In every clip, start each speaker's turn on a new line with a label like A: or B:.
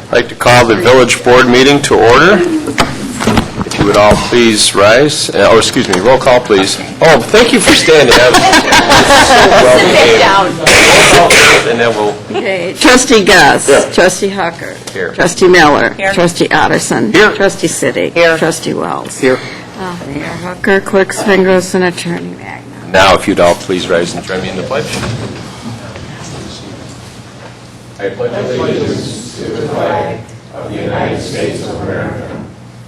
A: I'd like to call the village board meeting to order. If you would all please rise. Excuse me, roll call, please. Oh, thank you for standing. Sit down. And then we'll...
B: Okay, Trustee Gus.
A: Here.
B: Trustee Hucker.
A: Here.
B: Trustee Miller.
C: Here.
B: Trustee Otterson.
A: Here.
B: Trustee Siddick.
C: Here.
B: Trustee Wells.
A: Here.
B: Mayor Hucker, Clerk Svengros, and Attorney Magna.
A: Now, if you'd all please rise and join me in the pledge. I pledge allegiance to the flag of the United States of America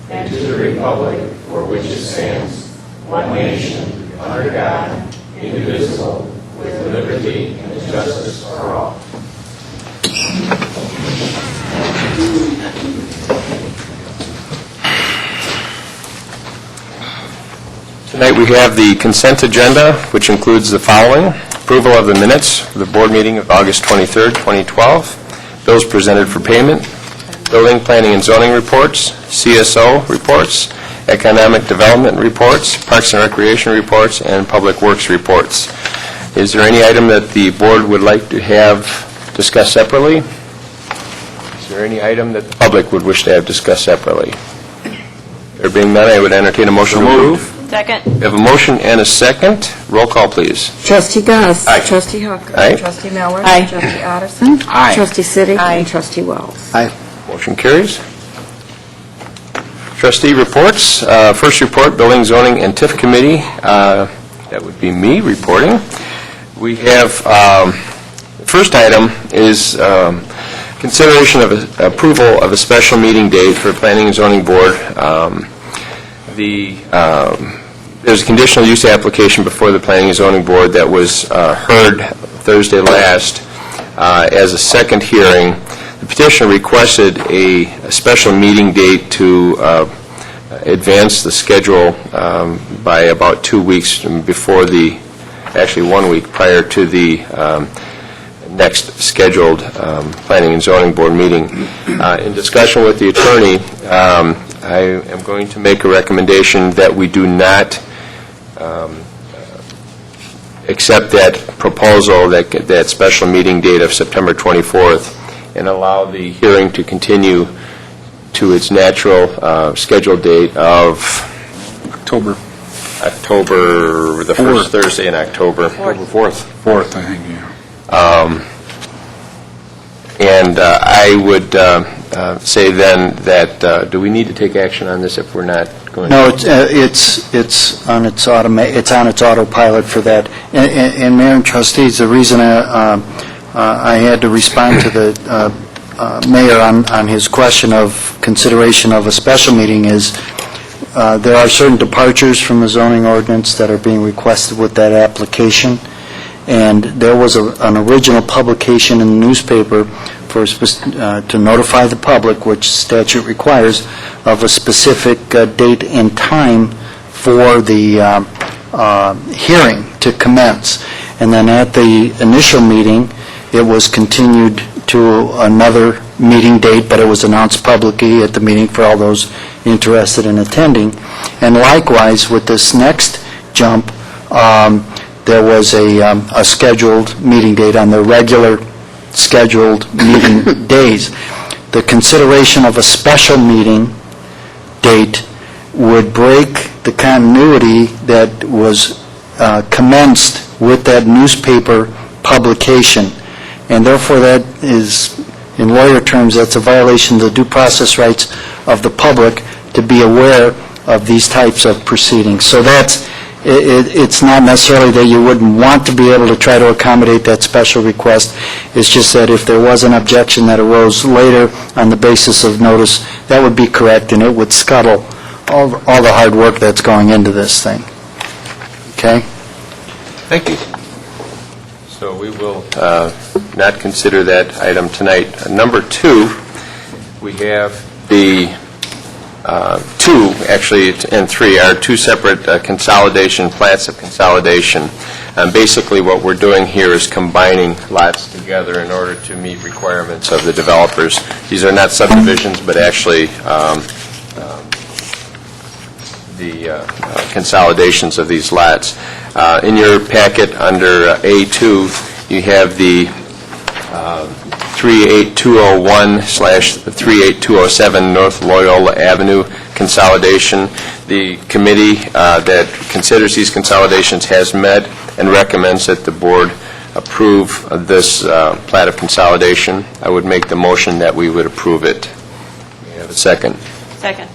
A: and to the republic for which it stands, one nation, under God, indivisible, with liberty and justice for all. Tonight we have the consent agenda, which includes the following: approval of the minutes for the board meeting of August 23rd, 2012, bills presented for payment, building, planning, and zoning reports, CSO reports, economic development reports, parks and recreation reports, and public works reports. Is there any item that the board would like to have discussed separately? Is there any item that the public would wish to have discussed separately? There being none, I would entertain a motion to approve.
C: Second.
A: We have a motion and a second. Roll call, please.
B: Trustee Gus.
A: Aye.
B: Trustee Hucker.
A: Aye.
B: Trustee Miller.
C: Aye.
B: Trustee Otterson.
A: Aye.
B: Trustee Siddick.
C: Aye.
B: And Trustee Wells.
A: Motion carries. Trustee reports. First report, Building, Zoning, and TIF Committee. That would be me reporting. We have, the first item is consideration of approval of a special meeting date for Planning and Zoning Board. There's a conditional use application before the Planning and Zoning Board that was heard Thursday last as a second hearing. The petitioner requested a special meeting date to advance the schedule by about 2 weeks before actually 1 week prior to the next scheduled Planning and Zoning Board meeting. In discussion with the attorney, I am going to make a recommendation that we do not accept that proposal, that special meeting date of September 24th, and allow the hearing to continue to its natural scheduled date of October, the first Thursday in October.
C: Fourth.
D: Fourth, I think, yeah.
A: And I would say then that, do we need to take action on this if we're not going to?
E: No, it's on its autopilot for that. And Mayor and Trustees, the reason I had to respond to the Mayor on his question of consideration of a special meeting is there are certain departures from the zoning ordinance that are being requested with that application. And there was an original publication in the newspaper to notify the public, which statute requires, of a specific date and time for the hearing to commence. And then at the initial meeting, it was continued to another meeting date, but it was announced publicly at the meeting for all those interested in attending. And likewise, with this next jump, there was a scheduled meeting date on the regular scheduled meeting days. The consideration of a special meeting date would break the continuity that was commenced with that newspaper publication. And therefore, that is, in lawyer terms, that's a violation of the due process rights of the public to be aware of these types of proceedings. So it's not necessarily that you wouldn't want to be able to try to accommodate that special request. It's just that if there was an objection that arose later on the basis of notice, that would be correct, and it would scuttle all the hard work that's going into this thing. Okay?
A: Thank you. So we will not consider that item tonight. Number 2, we have the 2, actually, and 3 are 2 separate plats of consolidation. Basically, what we're doing here is combining lots together in order to meet requirements of the developers. These are not subdivisions, but actually the consolidations of these lots. In your packet under A2, you have the 38201/38207 North Loyola Avenue consolidation. The committee that considers these consolidations has met and recommends that the board approve this plat of consolidation. I would make the motion that we would approve it. May I have a second?
C: Second.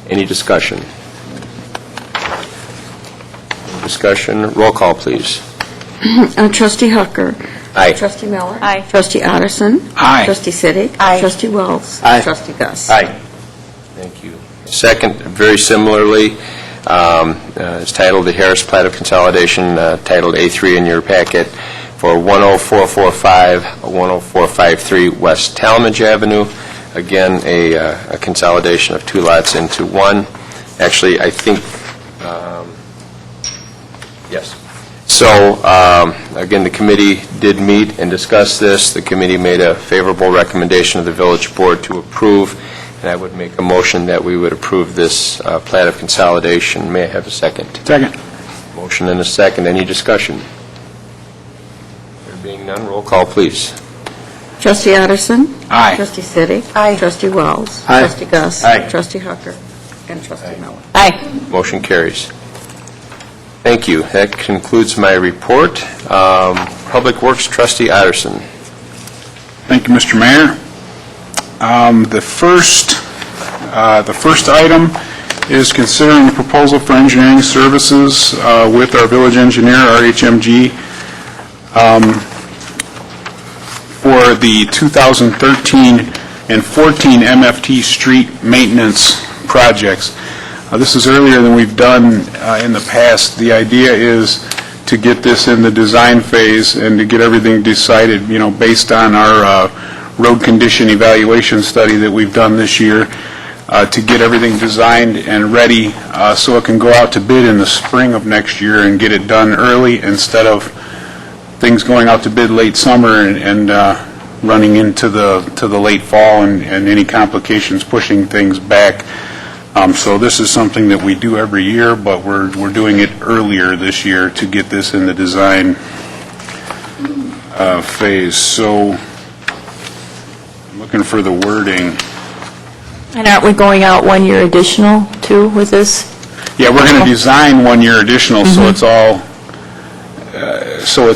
A: Any discussion? Discussion. Roll call, please.
B: Trustee Hooker.
A: Aye.
B: Trustee Miller.
C: Aye.
B: Trustee Otteson.
D: Aye.
B: Trustee Siddiq.
C: Aye.
B: Trustee Wells.
E: Aye.
B: Trustee Gus.
A: Thank you. Second, very similarly, is titled the Harris Plat of Consolidation, titled A3 in your packet, for 10445, 10453 West Talmadge Avenue. Again, a consolidation of two lots into one. Actually, I think, yes. So, again, the committee did meet and discuss this. The committee made a favorable recommendation of the village board to approve, and I would make a motion that we would approve this plat of consolidation. May I have a second?
D: Second.
A: Motion and a second. Any discussion? There being none, roll call, please.
B: Trustee Otteson.
D: Aye.
B: Trustee Siddiq.
C: Aye.
B: Trustee Wells.
E: Aye.
B: Trustee Gus.
D: Aye.
B: Trustee Hooker. And Trustee Miller.
C: Aye.
A: Motion carries. Thank you. That concludes my report. Public Works Trustee Otteson.
D: Thank you, Mr. Mayor. The first item is considering the proposal for engineering services with our village engineer, RHMG, for the 2013 and 14 MFT street maintenance projects. This is earlier than we've done in the past. The idea is to get this in the design phase and to get everything decided, based on our road condition evaluation study that we've done this year, to get everything designed and ready so it can go out to bid in the spring of next year and get it done early instead of things going out to bid late summer and running into the late fall and any complications pushing things back. So this is something that we do every year, but we're doing it earlier this year to get this in the design phase. So I'm looking for the wording.
C: And aren't we going out 1 year additional, too, with this?
D: Yeah, we're going to design 1 year additional, so it's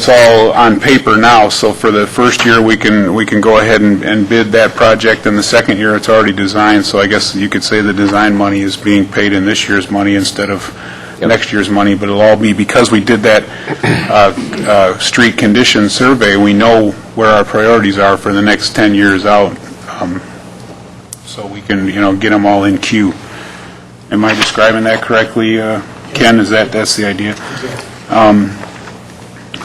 D: all on paper now. So for the first year, we can go ahead and bid that project, and the second year, it's already designed. So I guess you could say the design money is being paid in this year's money instead of next year's money, but it'll all be, because we did that street condition survey, we know where our priorities are for the next 10 years out. So we can, get them all in queue. Am I describing that correctly, Ken? That's the idea?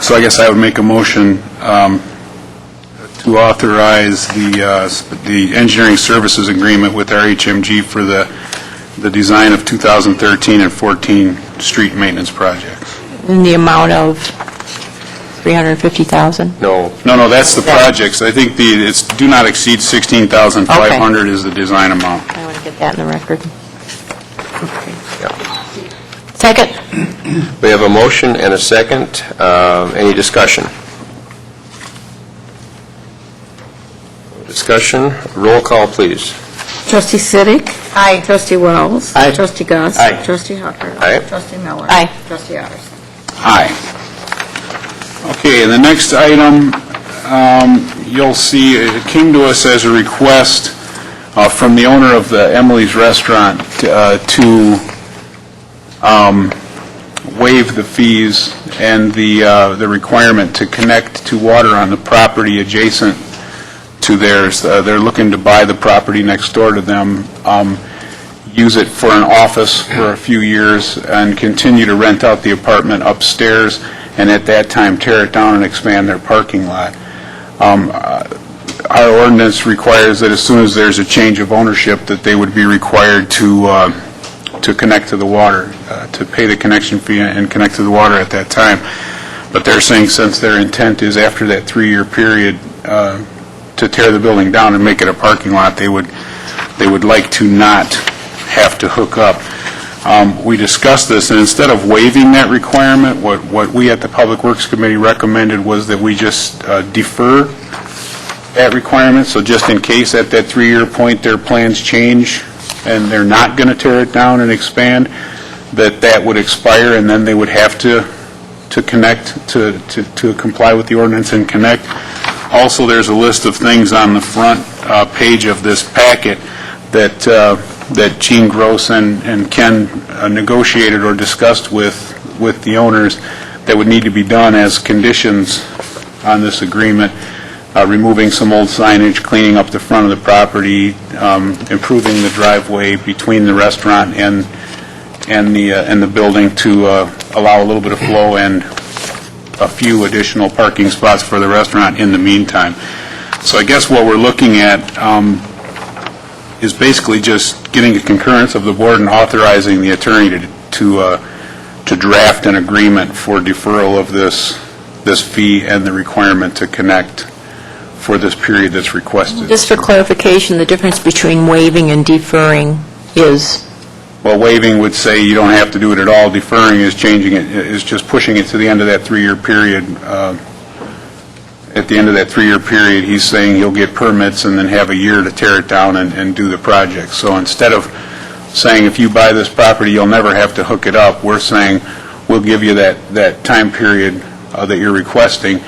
D: So I guess I would make a motion to authorize the engineering services agreement with RHMG for the design of 2013 and 14 street maintenance projects.
C: In the amount of $350,000?
A: No.
D: No, that's the projects. I think it's do not exceed $16,500 is the design amount.
C: I want to get that in the record.
A: Yeah.
C: Second?
A: We have a motion and a second. Any discussion? Discussion. Roll call, please.
B: Trustee Siddiq.
C: Aye.
B: Trustee Wells.
E: Aye.
B: Trustee Gus.
E: Aye.
B: Trustee Hooker.
A: Aye.
B: Trustee Miller.
C: Aye.
B: Trustee Otteson.
D: Aye. Okay, and the next item, you'll see, it came to us as a request from the owner of the Emily's Restaurant to waive the fees and the requirement to connect to water on the property adjacent to theirs. They're looking to buy the property next door to them, use it for an office for a few years, and continue to rent out the apartment upstairs, and at that time tear it down and expand their parking lot. Our ordinance requires that as soon as there's a change of ownership, that they would be required to connect to the water, to pay the connection fee and connect to the water at that time. But they're saying, since their intent is after that 3-year period to tear the building down and make it a parking lot, they would like to not have to hook up. We discussed this, and instead of waiving that requirement, what we at the Public Works Committee recommended was that we just defer that requirement, so just in case at that 3-year point their plans change and they're not going to tear it down and expand, that would expire and then they would have to connect, to comply with the ordinance and connect. Also, there's a list of things on the front page of this packet that Gene Gross and Ken negotiated or discussed with the owners that would need to be done as conditions on this agreement, removing some old signage, cleaning up the front of the property, improving the driveway between the restaurant and the building to allow a little bit of flow and a few additional parking spots for the restaurant in the meantime. So I guess what we're looking at is basically just getting a concurrence of the board and authorizing the attorney to draft an agreement for deferral of this fee and the requirement to connect for this period that's requested.
C: Just for clarification, the difference between waiving and deferring is?
D: Well, waiving would say you don't have to do it at all. Deferring is changing it, is just pushing it to the end of that 3-year period. At the end of that 3-year period, he's saying he'll get permits and then have a year to tear it down and do the project. So instead of saying if you buy this property, you'll never have to hook it up, we're saying we'll give you that time period that you're requesting,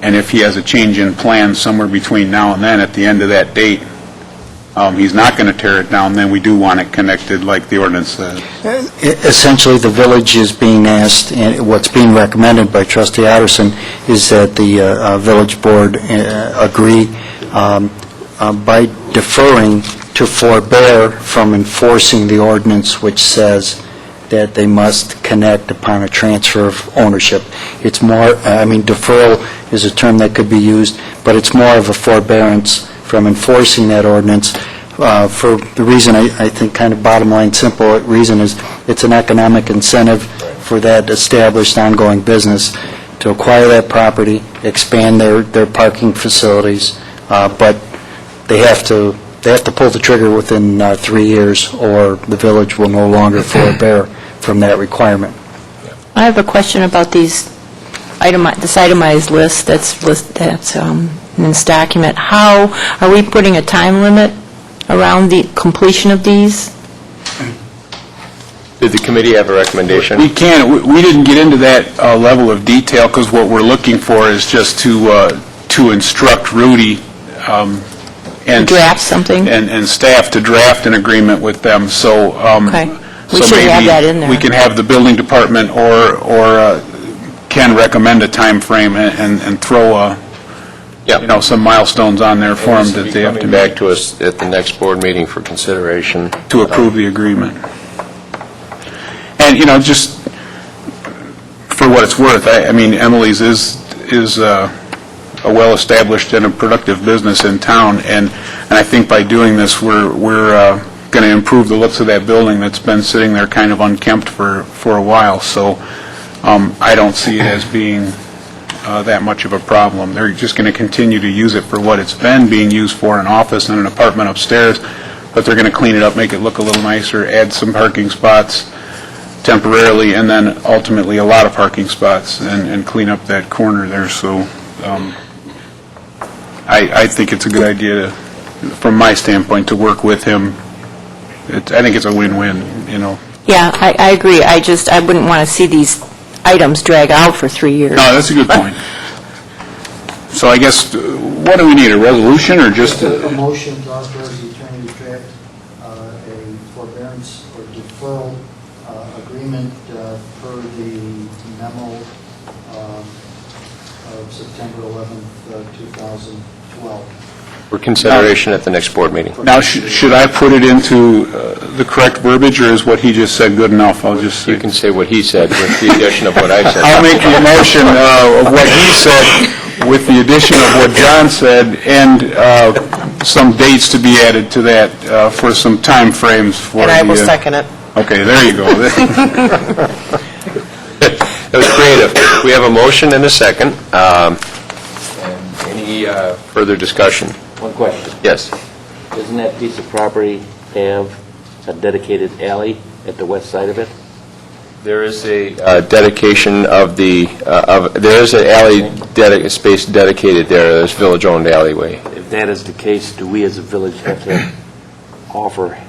D: and if he has a change in plan somewhere between now and then, at the end of that date, he's not going to tear it down, then we do want it connected like the ordinance says.
E: Essentially, the village is being asked, and what's being recommended by Trustee Otterson is that the village board agree by deferring to forbear from enforcing the ordinance which says that they must connect upon a transfer of ownership. It's more, deferral is a term that could be used, but it's more of a forbearance from enforcing that ordinance for the reason, I think, kind of bottom line, simple reason is it's an economic incentive for that established ongoing business to acquire that property, expand their parking facilities, but they have to pull the trigger within 3 years, or the village will no longer forbear from that requirement.
C: I have a question about this itemized list that's in this document. How are we putting a time limit around the completion of these?
A: Did the committee have a recommendation?
D: We can't. We didn't get into that level of detail because what we're looking for is just to instruct Rudy and
C: Draft something?
D: and staff to draft an agreement with them. So
C: Okay. We
D: so
C: should have
D: maybe
C: that in there.
D: we can have the building department or can recommend a time frame and throw some milestones on there for them that they have to
A: Coming back to us at the next board meeting for consideration.
D: to approve the agreement. And, just for what it's worth, I mean, Emily's is a well-established and a productive business in town, and I think by doing this, we're going to improve the looks of that building that's been sitting there kind of unkempt for a while. So I don't see it as being that much of a problem. They're just going to continue to use it for what it's been being used for, an office and an apartment upstairs, but they're going to clean it up, make it look a little nicer, add some parking spots temporarily, and then ultimately a lot of parking spots and clean up that corner there. So I think it's a good idea, from my standpoint, to work with him. I think it's a win-win,
C: Yeah, I agree. I wouldn't want to see these items drag out for 3 years.
D: No, that's a good point. So I guess, what do we need, a resolution or just
E: A motion to authorize the attorney to draft a forbearance or deferral agreement per the memo of September 11th, 2012.
A: For consideration at the next board meeting.
D: Now, should I put it into the correct verbiage, or is what he just said good enough? I'll just say.
A: You can say what he said with the addition of what I said.
D: I'll make the motion of what he said with the addition of what John said and some dates to be added to that for some time frames for
F: And I will
D: the,
F: second it.
D: Okay, there you go.
A: That was creative. We have a motion and a second. Any further discussion?
G: One question.
A: Yes.
G: Doesn't that piece of property have a dedicated alley at the west side of it?
A: There is a dedication of there is an alley space dedicated there. There's village-owned alleyway.
G: If that is the case, do we as a village have to offer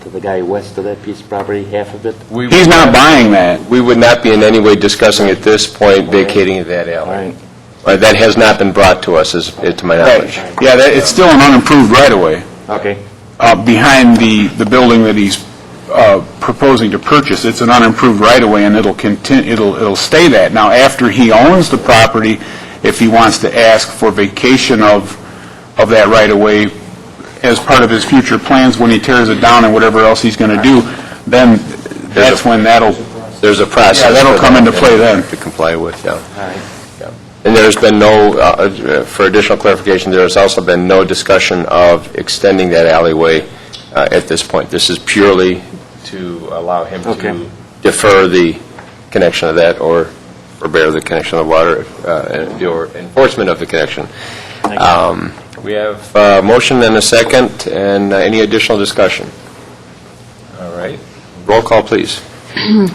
G: to the guy west of that piece of property half of it?
D: He's not buying that.
A: We would not be in any way discussing at this point vacating that alley.
G: Right.
A: That has not been brought to us, to my knowledge.
D: Yeah, it's still an unimproved right-of-way
G: Okay.
D: behind the building that he's proposing to purchase. It's an unimproved right-of-way, and it'll stay that. Now, after he owns the property, if he wants to ask for vacation of that right-of-way as part of his future plans when he tears it down and whatever else he's going to do, then that's when
A: There's a process.
D: Yeah, that'll
A: for
D: come
A: that
D: into play then.
A: To comply with, yeah.
G: All right.
A: And there's been no, for additional clarification, there has also been no discussion of extending that alleyway at this point. This is purely to allow him
G: Okay.
A: to defer the connection of that or forbear the connection of water or enforcement of the connection. We have a motion and a second, and any additional discussion? All right. Roll call, please.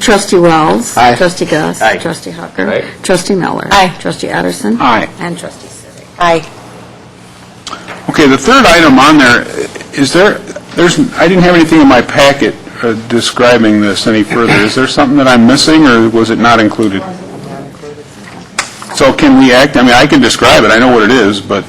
B: Trustee Wells.
E: Aye.
B: Trustee Gus.
G: Aye.
B: Trustee Hucker.
A: Aye.
B: Trustee Miller.
C: Aye.
B: Trustee Addison.
D: Aye.
B: And Trustee Siddick.
C: Aye.
D: Okay, the third item on there, I didn't have anything in my packet describing this any further. Is there something that I'm missing, or was it not included? So can we act, I can describe it, I know what it is, but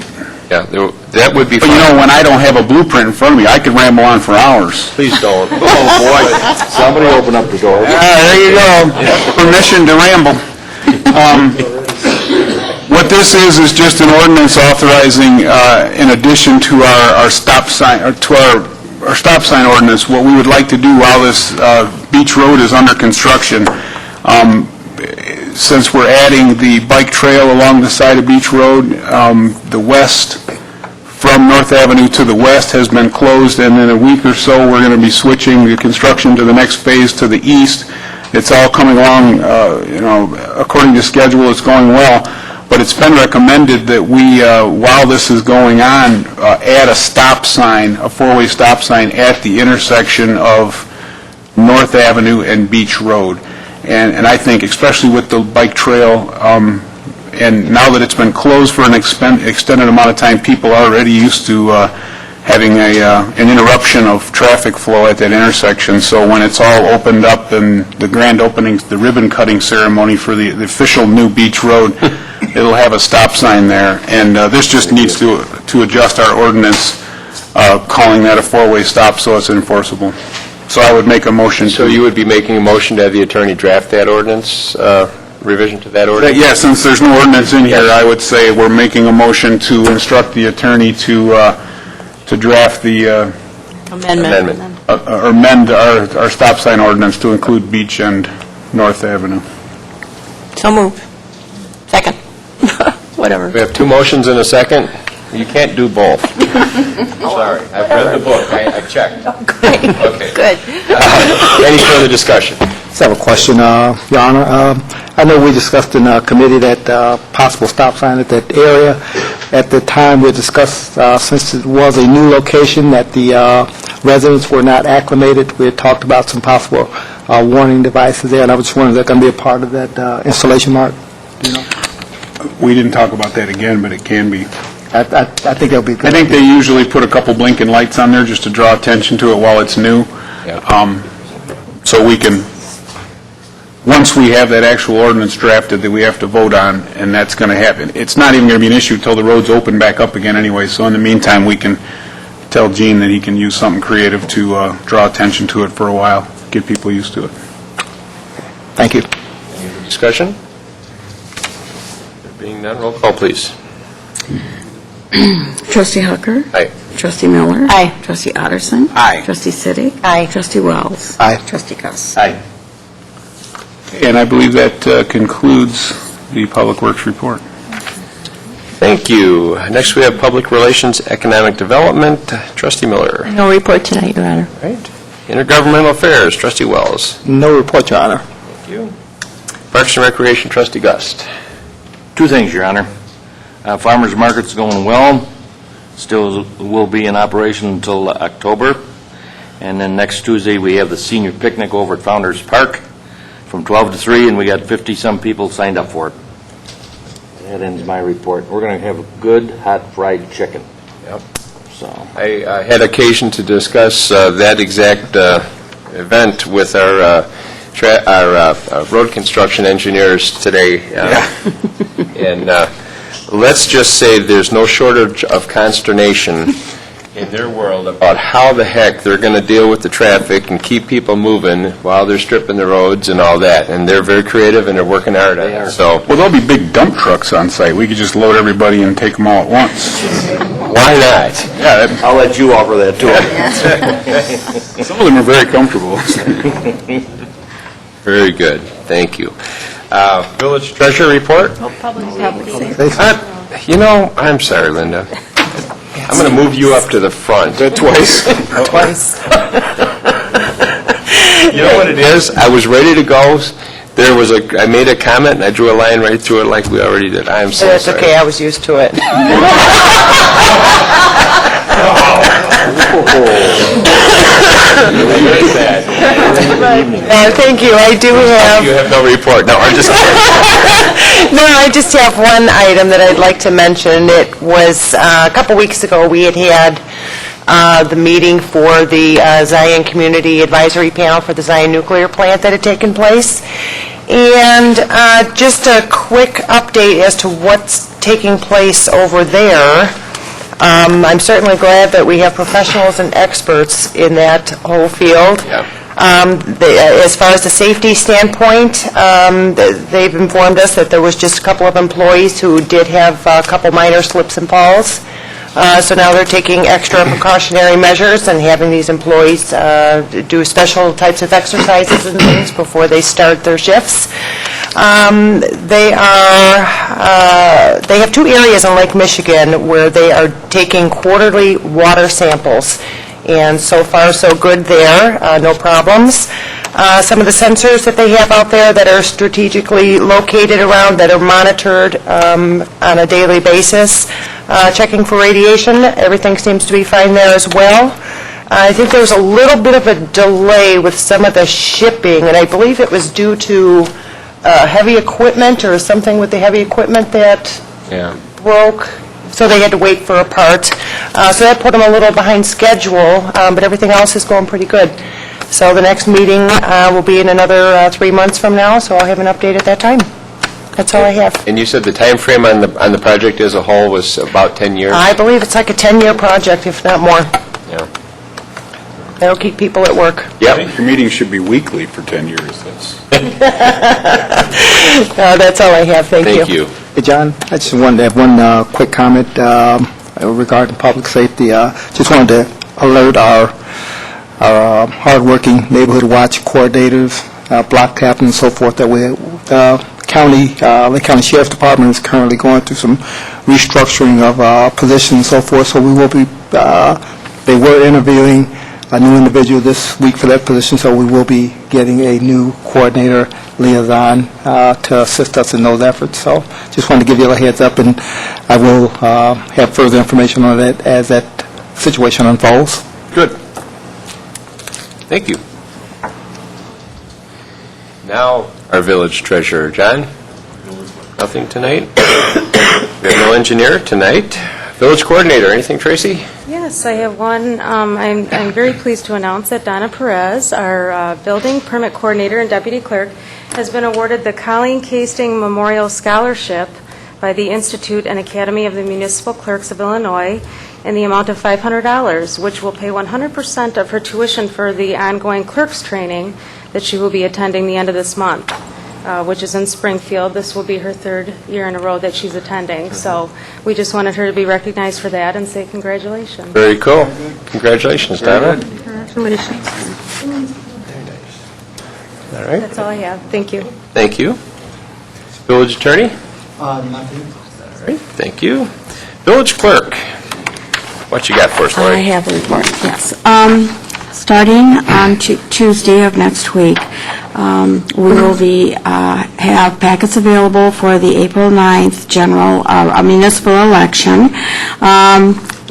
A: Yeah, that would be
D: you know,
A: fine.
D: when I don't have a blueprint in front of me, I could ramble on for hours.
A: Please don't.
G: Oh, boy. Somebody open up the door.
D: There you go. Permission to ramble. What this is just an ordinance authorizing, in addition to our stop sign, or to our stop sign ordinance, what we would like to do while this beach road is under construction, since we're adding the bike trail along the side of Beach Road, the west, from North Avenue to the west has been closed, and in a week or so, we're going to be switching the construction to the next phase to the east. It's all coming along, according to schedule, it's going well, but it's been recommended that we, while this is going on, add a stop sign, a four-way stop sign at the intersection of North Avenue and Beach Road. And I think, especially with the bike trail, and now that it's been closed for an extended amount of time, people are already used to having an interruption of traffic flow at that intersection. So when it's all opened up and the grand opening, the ribbon-cutting ceremony for the official new Beach Road, it'll have a stop sign there. And this just needs to adjust our ordinance, calling that a four-way stop so it's enforceable. So I would make a motion to...
A: So you would be making a motion to have the attorney draft that ordinance, revision to that ordinance?
D: Yeah, since there's no ordinance in here, I would say we're making a motion to instruct the attorney to draft the,
C: Amendment.
D: or amend our stop sign ordinance to include Beach and North Avenue.
C: So moved. Second. Whatever.
A: We have two motions and a second. You can't do both. Sorry, I've read the book, I checked.
C: Great.
A: Okay.
C: Good.
A: Any further discussion?
F: Just have a question, Your Honor. I know we discussed in committee that possible stop sign at that area. At the time we discussed, since it was a new location, that the residents were not acclimated, we had talked about some possible warning devices there, and I was just wondering, is that going to be a part of that installation, Mark? Do you know?
D: We didn't talk about that again, but it can be.
F: I think that would be good.
D: I think they usually put a couple blinking lights on there just to draw attention to it while it's new. So we can, once we have that actual ordinance drafted that we have to vote on, and that's going to happen, it's not even going to be an issue until the roads open back up again anyway, so in the meantime, we can tell Gene that he can use something creative to draw attention to it for a while, get people used to it.
F: Thank you.
A: Discussion? There being none, roll call, please.
B: Trustee Hucker.
A: Aye.
B: Trustee Miller.
C: Aye.
B: Trustee Addison.
D: Aye.
B: Trustee Siddick.
C: Aye.
B: Trustee Wells.
F: Aye.
B: Trustee Gus.
G: Aye.
D: And I believe that concludes the Public Works report.
A: Thank you. Next, we have Public Relations, Economic Development. Trustee Miller.
C: No report tonight, Your Honor.
A: Right. Intergovernmental Affairs, Trustee Wells.
F: No report, Your Honor.
A: Thank you. Parks and Recreation, Trustee Gust.
G: Two things, Your Honor. Farmers Market's going well, still will be in operation until October. And then next Tuesday, we have the senior picnic over at Founders Park from 12 to 3, and we got 50-some people signed up for it. That ends my report. We're going to have a good hot fried chicken. So,
A: I had occasion to discuss that exact event with our road construction engineers today. And let's just say there's no shortage of consternation in their world about how the heck they're going to deal with the traffic and keep people moving while they're stripping the roads and all that. And they're very creative and they're working hard on it. So
D: Well, there'll be big dump trucks on site. We could just load everybody and take them all at once.
A: why not?
D: Yeah,
G: I'll let you offer that to them.
D: some of them are very comfortable.
A: Very good. Thank you. Village Treasurer report? You know, I'm sorry, Linda. I'm going to move you up to the front.
D: Twice.
A: You know what it is? I was ready to go. I made a comment, and I drew a line right through it like we already did. I'm so
H: That's
A: sorry.
H: okay, I was used to it.
A: Very sad.
H: Thank you, I do have,
A: You have no report. No, I'm just kidding.
H: no, I just have one item that I'd like to mention. It was, a couple weeks ago, we had the meeting for the Zion Community Advisory Panel for the Zion Nuclear Plant that had taken place. And just a quick update as to what's taking place over there. I'm certainly glad that we have professionals and experts in that whole field.
A: Yeah.
H: As far as the safety standpoint, they've informed us that there was just a couple of employees who did have a couple minor slips and falls. So now they're taking extra precautionary measures and having these employees do special types of exercises and things before they start their shifts. They have two areas in Lake Michigan where they are taking quarterly water samples. And so far, so good there, no problems. Some of the sensors that they have out there that are strategically located around, that are monitored on a daily basis, checking for radiation, everything seems to be fine there as well. I think there was a little bit of a delay with some of the shipping, and I believe it was due to heavy equipment or something with the heavy equipment that
A: Yeah.
H: broke, so they had to wait for a part. So that put them a little behind schedule, but everything else is going pretty good. So the next meeting will be in another 3 months from now, so I'll have an update at that time. That's all I have.
A: And you said the time frame on the project as a whole was about 10 years?
H: I believe it's like a 10-year project, if not more.
A: Yeah.
H: That'll keep people at work.
D: I
A: Yep.
D: think your meetings should be weekly for 10 years.
H: That's all I have, thank you.
A: Thank you.
F: Hey, John, I just wanted to have one quick comment regarding public safety. Just wanted to alert our hardworking neighborhood watch coordinators, block captains, and so forth, that Lake County Sheriff's Department is currently going through some restructuring of positions and so forth, so we will be, they were interviewing a new individual this week for that position, so we will be getting a new coordinator liaison to assist us in those efforts. So just wanted to give you a heads up, and I will have further information on that as that situation unfolds.
A: Good. Thank you. Now, our village treasurer, John? Nothing tonight? We have no engineer tonight. Village coordinator, anything, Tracy?
I: Yes, I have one. I'm very pleased to announce that Donna Perez, our building permit coordinator and deputy clerk, has been awarded the Colleen Casting Memorial Scholarship by the Institute and Academy of the Municipal Clerks of Illinois in the amount of $500, which will pay 100% of her tuition for the ongoing clerks training that she will be attending the end of this month, which is in Springfield. This will be her third year in a row that she's attending. So we just wanted her to be recognized for that and say congratulations.
A: Very cool. Congratulations, Donna.
I: Congratulations.
A: All right,
I: That's all I have. Thank you.
A: thank you. Village attorney?
E: Nothing.
A: All right, thank you. Village clerk, what you got for us,
B: I
A: Lori?
B: have a report, yes. Starting on Tuesday of next week, we will have packets available for the April 9th general municipal election.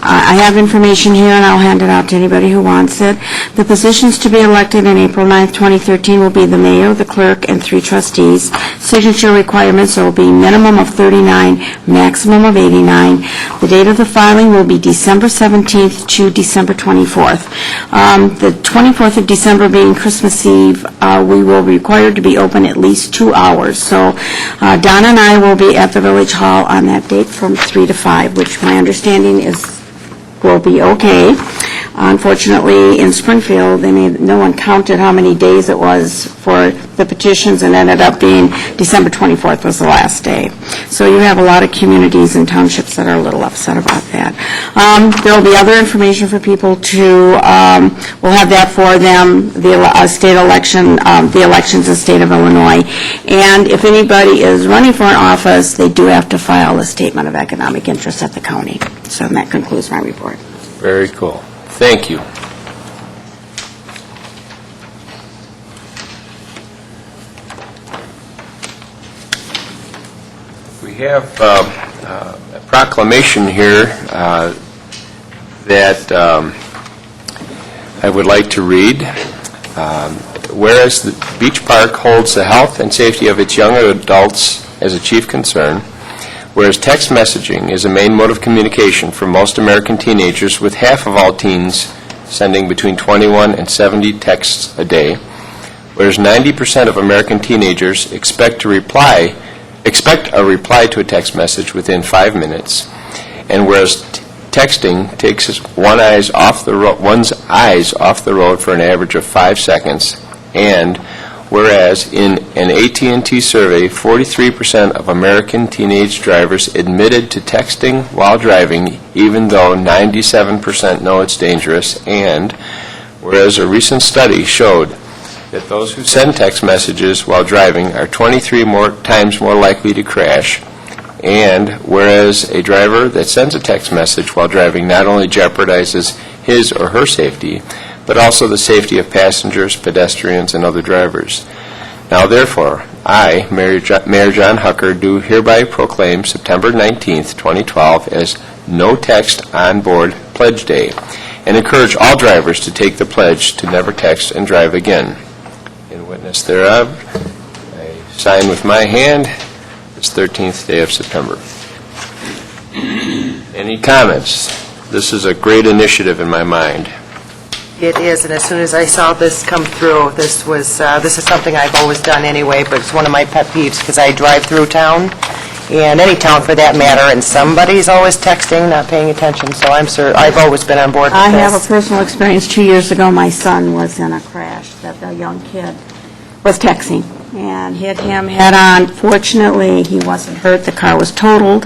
B: I have information here, and I'll hand it out to anybody who wants it. The positions to be elected on April 9th, 2013 will be the mayor, the clerk, and 3 trustees. Signature requirements will be minimum of 39, maximum of 89. The date of the filing will be December 17th to December 24th. The 24th of December being Christmas Eve, we will be required to be open at least 2 hours. So Donna and I will be at the Village Hall on that date from 3 to 5, which my understanding is will be okay. Unfortunately, in Springfield, no one counted how many days it was for the petitions, and ended up being December 24th was the last day. So you have a lot of communities and townships that are a little upset about that. There will be other information for people to, we'll have that for them, the state election, the elections in the state of Illinois. And if anybody is running for an office, they do have to file a statement of economic interest at the county. So that concludes my report.
A: Very cool. Thank you. We have a proclamation here that I would like to read. Whereas the Beach Park holds the health and safety of its young adults as a chief concern, whereas text messaging is a main mode of communication for most American teenagers, with half of all teens sending between 21 and 70 texts a day, whereas 90% of American teenagers expect a reply to a text message within 5 minutes, and whereas texting takes one's eyes off the road for an average of 5 seconds, and whereas in an AT&T survey, 43% of American teenage drivers admitted to texting while driving, even though 97% know it's dangerous, and whereas a recent study showed that those who send text messages while driving are 23 times more likely to crash, and whereas a driver that sends a text message while driving not only jeopardizes his or her safety, but also the safety of passengers, pedestrians, and other drivers. Now, therefore, I, Mayor John Hucker, do hereby proclaim September 19th, 2012 as No Text on Board Pledge Day, and encourage all drivers to take the pledge to never text and drive again. In witness thereof, I sign with my hand this 13th day of September. Any comments? This is a great initiative in my mind.
H: It is, and as soon as I saw this come through, this is something I've always done anyway, but it's one of my pet peeves, because I drive through town, and any town for that matter, and somebody's always texting, not paying attention, so I've always been on board with this.
B: I have a personal experience. 2 years ago, my son was in a crash that the young kid was texting and hit him head-on. Fortunately, he wasn't hurt. The car was totaled,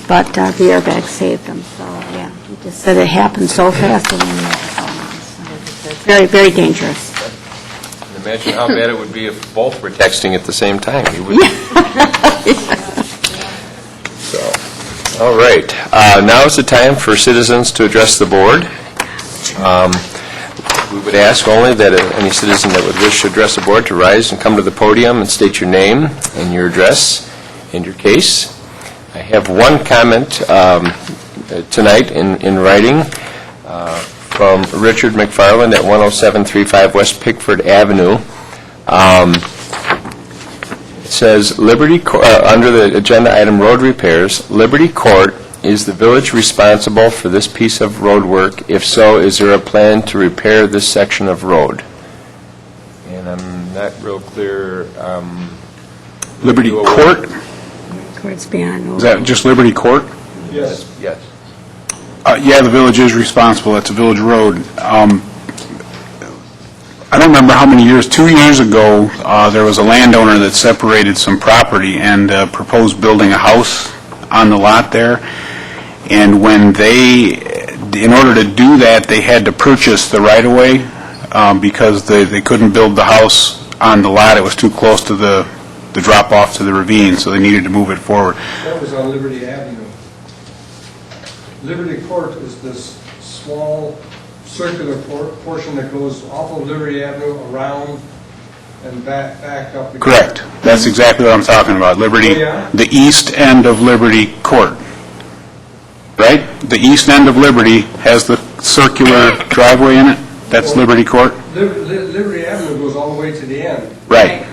B: but the airbag saved him. So, yeah, he just said it happened so fast and then very, very dangerous.
A: And imagine how bad it would be if both were texting at the same time. You would. So, all right. Now is the time for citizens to address the board. We would ask only that any citizen that would wish to address the board to rise and come to the podium and state your name and your address and your case. I have one comment tonight in writing from Richard McFarland at 10735 West Pickford Avenue. It says, under the agenda item road repairs, Liberty Court, is the village responsible for this piece of road work? If so, is there a plan to repair this section of road? And I'm not real clear.
D: Liberty Court?
B: Court's beyond.
D: Is that just Liberty Court?
A: Yes. Yes.
D: Yeah, the village is responsible. It's a village road. I don't remember how many years, 2 years ago, there was a landowner that separated some property and proposed building a house on the lot there. And when in order to do that, they had to purchase the right-of-way because they couldn't build the house on the lot. It was too close to the drop-off to the ravine, so they needed to move it forward.
J: That was on Liberty Avenue. Liberty Court is this small circular portion that goes off of Liberty Avenue around and back up again.
D: Correct. That's exactly what I'm talking about. Liberty,
J: Oh, yeah?
D: the east end of Liberty Court. right? The east end of Liberty has the circular driveway in it. That's Liberty Court?
J: Liberty Avenue goes all the way to the end,
D: Right.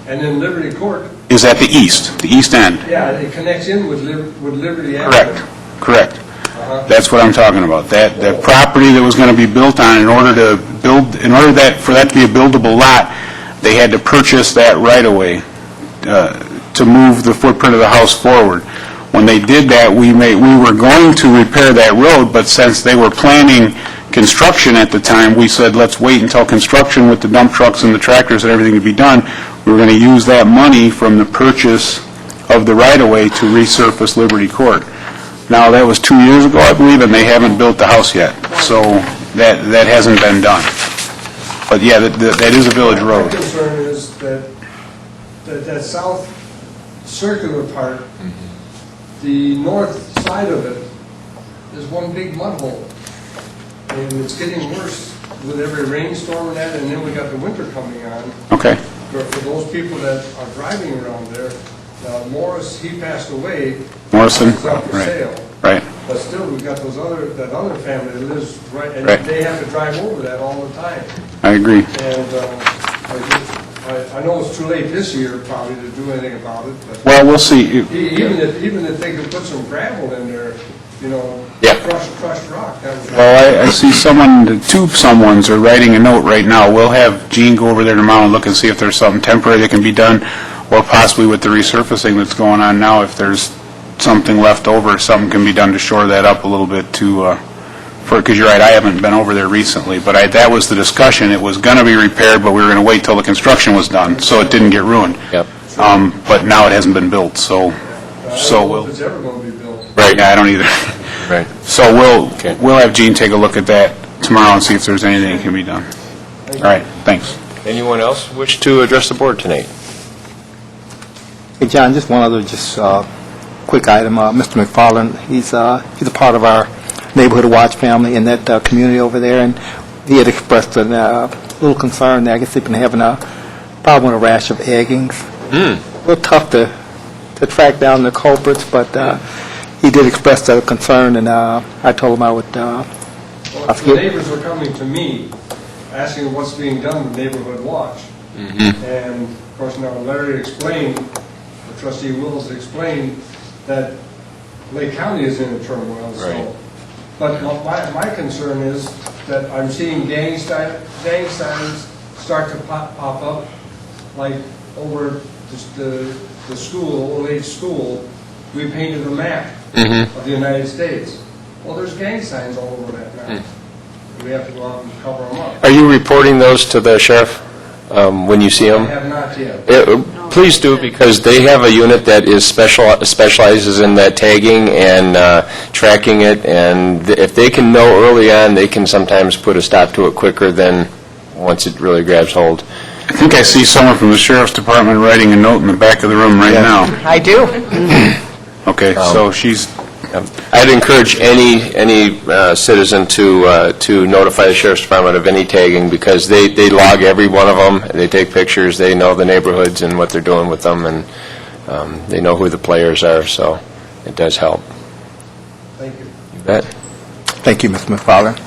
J: and then Liberty Court,
D: Is at the east end.
J: yeah, it connects in with Liberty Avenue.
D: Correct. That's what I'm talking about. That property that was going to be built on, in order for that to be a buildable lot, they had to purchase that right-of-way to move the footprint of the house forward. When they did that, we were going to repair that road, but since they were planning construction at the time, we said, let's wait until construction with the dump trucks and the tractors and everything to be done. We were going to use that money from the purchase of the right-of-way to resurface Liberty Court. Now, that was 2 years ago, I believe, and they haven't built the house yet, so that hasn't been done. But yeah, that is a village
J: My
D: road.
J: concern is that south circular part, the north side of it is one big mud hole. And it's getting worse with every rainstorm and that, and then we got the winter coming on.
D: Okay.
J: For those people that are driving around there, Morris, he passed away.
D: Morrison?
J: It's up for
D: Right.
J: sale.
D: Right.
J: But still, we've got that other family that lives right, and
D: Right.
J: they have to drive over that all the time.
D: I agree.
J: And I know it's too late this year probably to do anything about it, but
D: Well, we'll see.
J: even if they could put some gravel in there,
A: Yeah.
J: crushed rock, that would.
D: Well, I see two someones are writing a note right now. We'll have Gene go over there tomorrow and look and see if there's something temporary that can be done, or possibly with the resurfacing that's going on now, if there's something left over, something can be done to shore that up a little bit because you're right, I haven't been over there recently, but that was the discussion. It was going to be repaired, but we were going to wait till the construction was done, so it didn't get ruined.
A: Yep.
D: But now it hasn't been built, so
J: I don't know
D: we'll...
J: if it's ever going to be built.
A: Right.
D: Yeah, I don't either.
A: Right.
D: So
A: Okay.
D: we'll have Gene take a look at that tomorrow and see if there's anything that can be done. All right, thanks.
A: Anyone else wish to address the board tonight?
F: Hey, John, just one other quick item. Mr. McFarland, he's a part of our Neighborhood Watch family in that community over there, and he had expressed a little concern that I guess they've been having a problem with a rash of eggings. A little tough to track down the culprits, but he did express a concern, and I told him I would...
J: Well, the neighbors are coming to me, asking what's being done with Neighborhood Watch. And, of course, now Larry explained, or Trustee Wills explained, that Lake County is in a turmoil, so...
A: Right.
J: But my concern is that I'm seeing gang signs start to pop up, like over the school, old age school, we painted a map of the United States. Well, there's gang signs all over that map. We have to go out and cover them up.
A: Are you reporting those to the sheriff when you see
J: I
A: them?
J: have not yet.
A: Please do, because they have a unit that is specializes in that tagging and tracking it, and if they can know early on, they can sometimes put a stop to it quicker than once it really grabs hold.
D: I think I see someone from the Sheriff's Department writing a note in the back of the room right now.
H: I do.
D: Okay, so she's...
A: I'd encourage any citizen to notify the Sheriff's Department of any tagging, because they log every one of them, they take pictures, they know the neighborhoods and what they're doing with them, and they know who the players are, so it does help.
J: Thank you.
A: You bet.
F: Thank you, Mr. McFarland.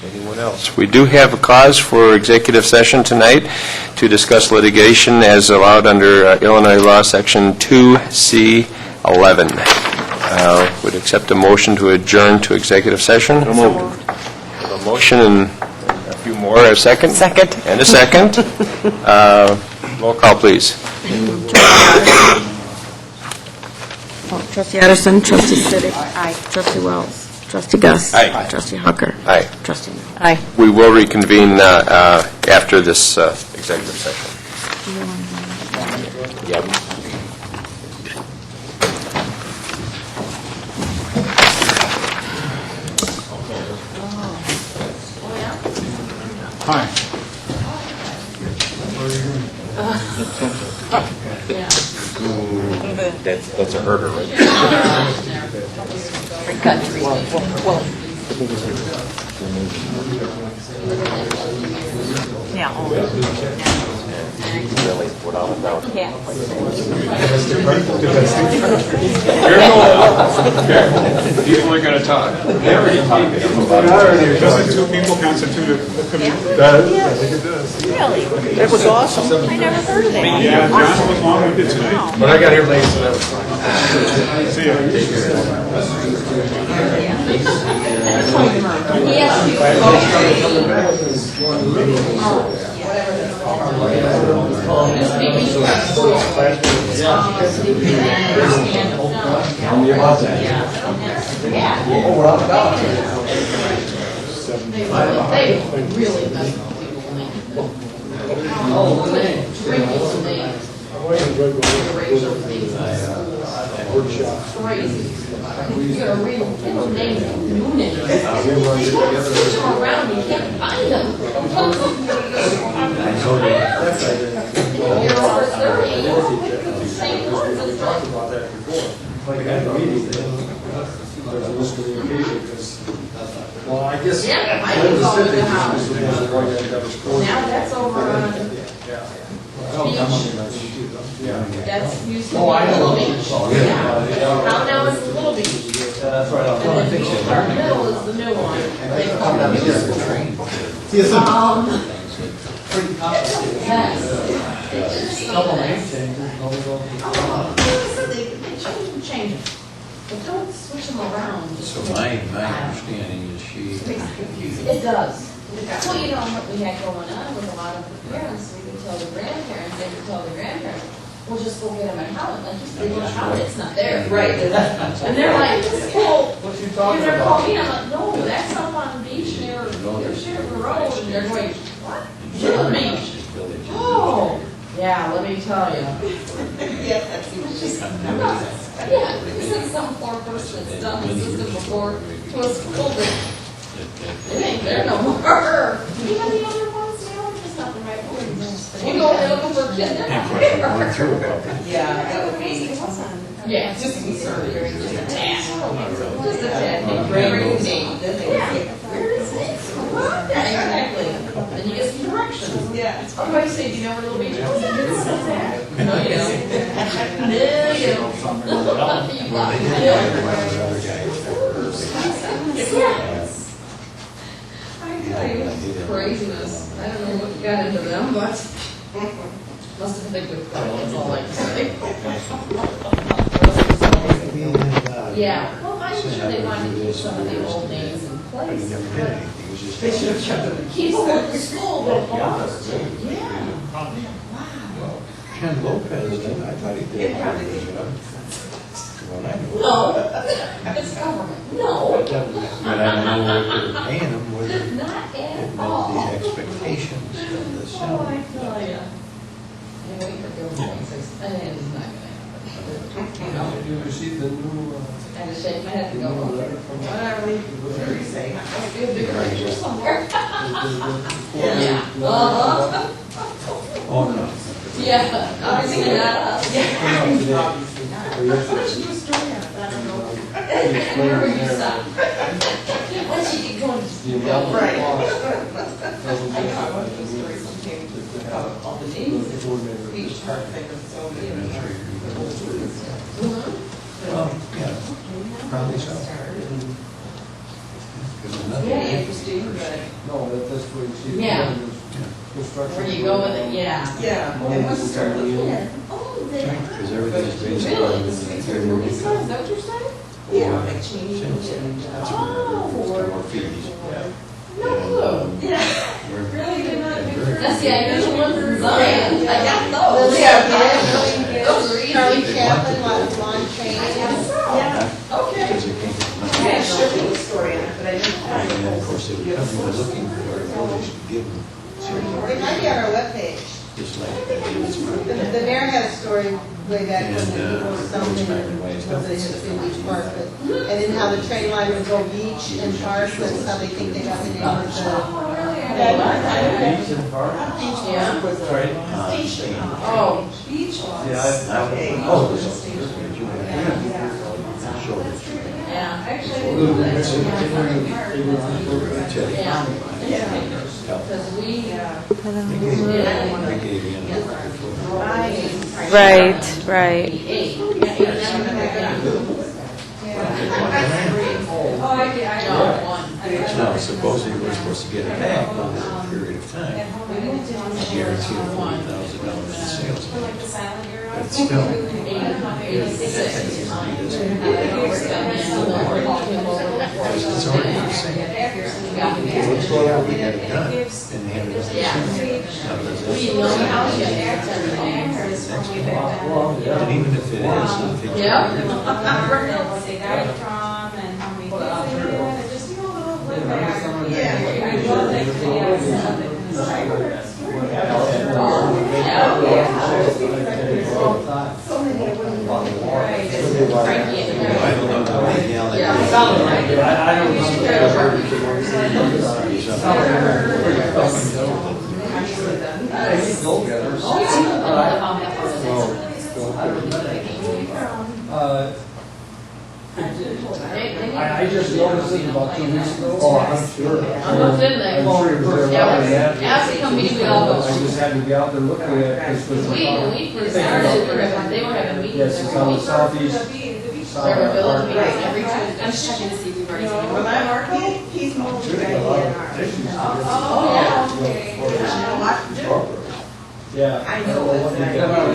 A: Anyone else? We do have a cause for executive session tonight to discuss litigation as allowed under Illinois Law, Section 2C11. Would accept a motion to adjourn to executive session? A motion and a few more, a second?
H: Second.
A: And a second. Roll call, please.
B: Trustee Addison, Trustee Stiddick. Aye. Trustee Wells. Trustee Gus.
A: Aye.
B: Trustee Hucker.
A: Aye.
B: Trustee Miller.
C: Aye.
A: We will reconvene after this executive session. Yep.
D: Hi.
A: That's a herder, right?
C: Yeah.
G: Really, without a doubt.
D: People are going to talk. Doesn't two people constitute a committee?
C: It was awesome. I never heard of that.
D: Yeah, John was long-winded tonight.
J: But I got here late, so that was fine.
D: See ya.
J: Well, I guess.
K: Yeah, I can call it the house. Now that's over on Beach. That's used to be Little Beach. Yeah. How now is Little Beach. And then our middle is the new one. They call it Yes. They change them. But don't switch them around.
L: So my understanding is she.
K: It does. Well, you know what we had going on with a lot of the parents, we could tell the grandparents, they could tell the grandparents, we'll just go get them at Howard, like, just leave them at Howard, it's not there. Right. And they're like, this is cool.
J: What you
K: You're
J: talking
K: gonna
J: about?
K: call me, I'm like, no, that's up on the beach near Sheridan Road, and they're going, what? Sheridan Beach. Oh, yeah, let me tell you. Yeah, this is some poor person that's done the system before, was COVID. It ain't there no more. Do you have any other ones, you know, there's nothing right for you go over looking for a kid, they're not there. Yeah, that would be. Yeah, just a concern, just a tad. Just a tad, very name, then they say, where is this? What? Exactly. Then you get some directions. Yeah. Otherwise you say, do you know where Little Beach is? No, you don't. No, you don't. Yes. Craziness. I don't know what got into them, but must have been good fun, that's all I can say. Yeah, well, I'm sure they wanted to keep some of the old names in place. They should have kept them. Keep them at the school, but yeah. Wow.
L: Ken Lopez, I thought he did.
K: No, it's government, no.
L: But I don't know what they were paying him, whether
K: Not
L: it
K: at
L: met
K: all.
L: the expectations of the
K: Oh,
L: salary.
K: I tell ya. And wait for Bill to say, it's not gonna happen.
J: Did you receive the new,
K: I had to shake my head and go, whatever you say, I'll be a bigger picture somewhere. Yeah. Uh-huh.
L: Oh, no.
K: Yeah, obviously not us. Yeah. What did you story on it? I don't know. Where you stop. Once you get going, just go. Right. I got one of those stories that came about all the names of beach park things, so,
L: Well, yeah, probably so.
K: yeah, interesting, but
J: no, that's where you see.
K: Yeah.
J: Construction.
K: where you go with it, yeah.
J: Yeah.
K: It must start looking at, oh, they.
L: Because everything's based
K: Really?
L: on.
K: The streets are moving, is that what you're saying? Yeah, like changing and,
L: More fees.
K: no clue. Yeah.
L: We're
K: Really did not.
L: very-
K: That's the unusual ones in Zion. I got those. Those are easy.
L: Charlie
K: Chaplin, lawn training. Yeah, okay.
L: Because it came from.
K: Yeah, sure, the story on it, but I didn't.
L: And then, of course, they would come to looking for it, or they should give them.
M: It might be on our webpage.
L: Just like that David's
M: The mayor had a story way back when
L: And,
M: there was something, was it in Beach Park, but, and then how the train line would go beach and park, that's how they think they got the name of the.
J: Beach and park?
K: Yeah. Oh, beach ones.
J: Yeah.
K: Yeah, I
I: Right, right.
L: Now, supposedly we're supposed to get it back over a period of time. I guarantee you $40,000 in sales. But still. It's already for sale. What's going on? We got it done and have it as and even if it is, I think.
K: They got it from and how many kids they had, just, you know, a little bit
J: I just noticed it about 2 weeks ago. Oh, I'm sure.
K: I looked in there.
J: I'm sure it was there already after.
K: After come meeting, we all go.
J: I just had to be out there looking at it.
K: We first started, they were having meetings
J: Yes, it's
K: every
J: on the
K: week.
J: southeast
K: They
J: side
K: were
J: of the
K: village
J: park.
K: meetings every Tuesday. I'm just checking to see if we've already seen
M: When I'm working, he's moved to
K: Oh, yeah.
J: Yeah.
M: I know it's
J: what they
M: like-
J: got.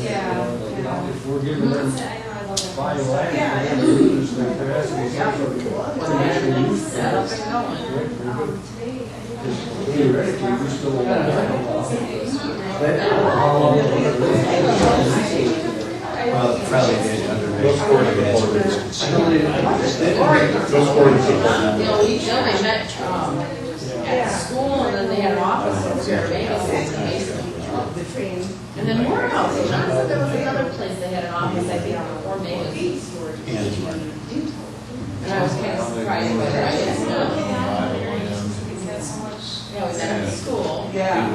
K: Yeah.
J: If we're giving them buying land,
M: Yeah.
J: they're gonna lose, there has to be some sort of conditional use.
K: Set up and going.
J: Theoretically, we still want
L: Well, probably they underrated. That's what it's considered.
K: You know, they met, at school, and then they had an office over there, basically. And then Morehouse, I thought there was another place they had an office, I think, or maybe. And I was kind of surprised by that, I didn't know. Yeah, we met at the school.
M: Yeah.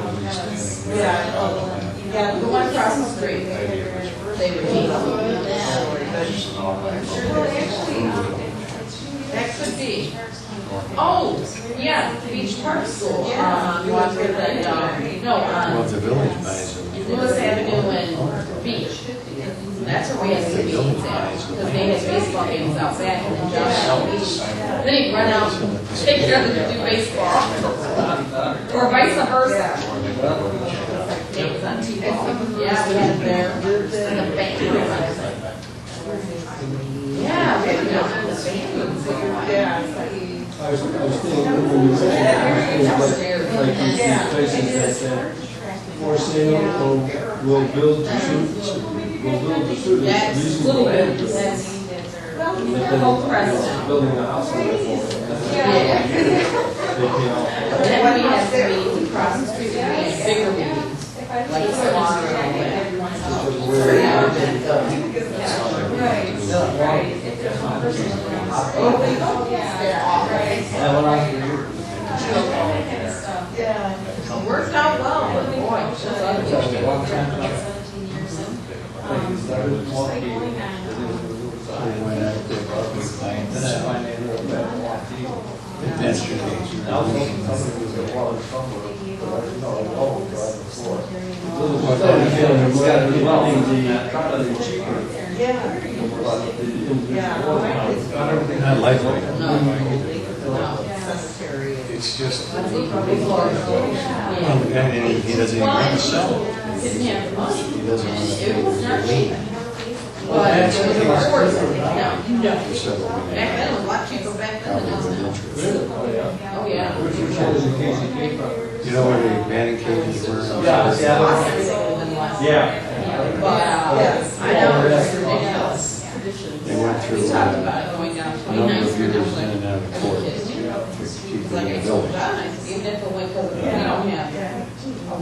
K: Yeah, the one across the street. They were meeting. That could be. Oh, yeah, the Beach Park School. One where that, no,
L: Well, if the village buys them.
K: Lewis Avenue and Beach. That's where we had the meetings at, because they had baseball games out back, and then Josh out Beach. Then he'd run out, take care of them to do baseball. Or vice versa. It was on TV. Yeah, we had it there. And the bank. Yeah, we had it down in the bank.
J: I was thinking, when you mentioned like these places that for sale or will build to suit, will build to suit, it's
K: That's
J: reasonable
K: little
J: land.
K: bit, that's,
J: But
K: the whole press
J: then
K: now.
J: building a house on it for.
K: Yeah.
J: They pay off.
K: Then we had the meetings across the street, we had bigger meetings, like salon and all that. It worked out well, but boy, it's just other
L: That's your case. Not likely. It's just, well, the guy, he doesn't even want to sell it.
K: Didn't have the money.
L: He doesn't want to
K: It was not
L: pay.
K: cheap. But it was affordable. No, no.
L: So,
K: Back then, it was a lot cheaper back then than it is now. Oh, yeah.
L: you know where the batting cages were?
J: Yeah.
K: But, I know, it's ridiculous.
L: They went through
K: We talked
L: a
K: about it going down
L: number
K: 29th
L: of
K: Street.
L: years in and out of court to keep
K: It's
L: it
K: like
L: in the
K: it's so
L: village.
K: nice, even if it went, because we don't have.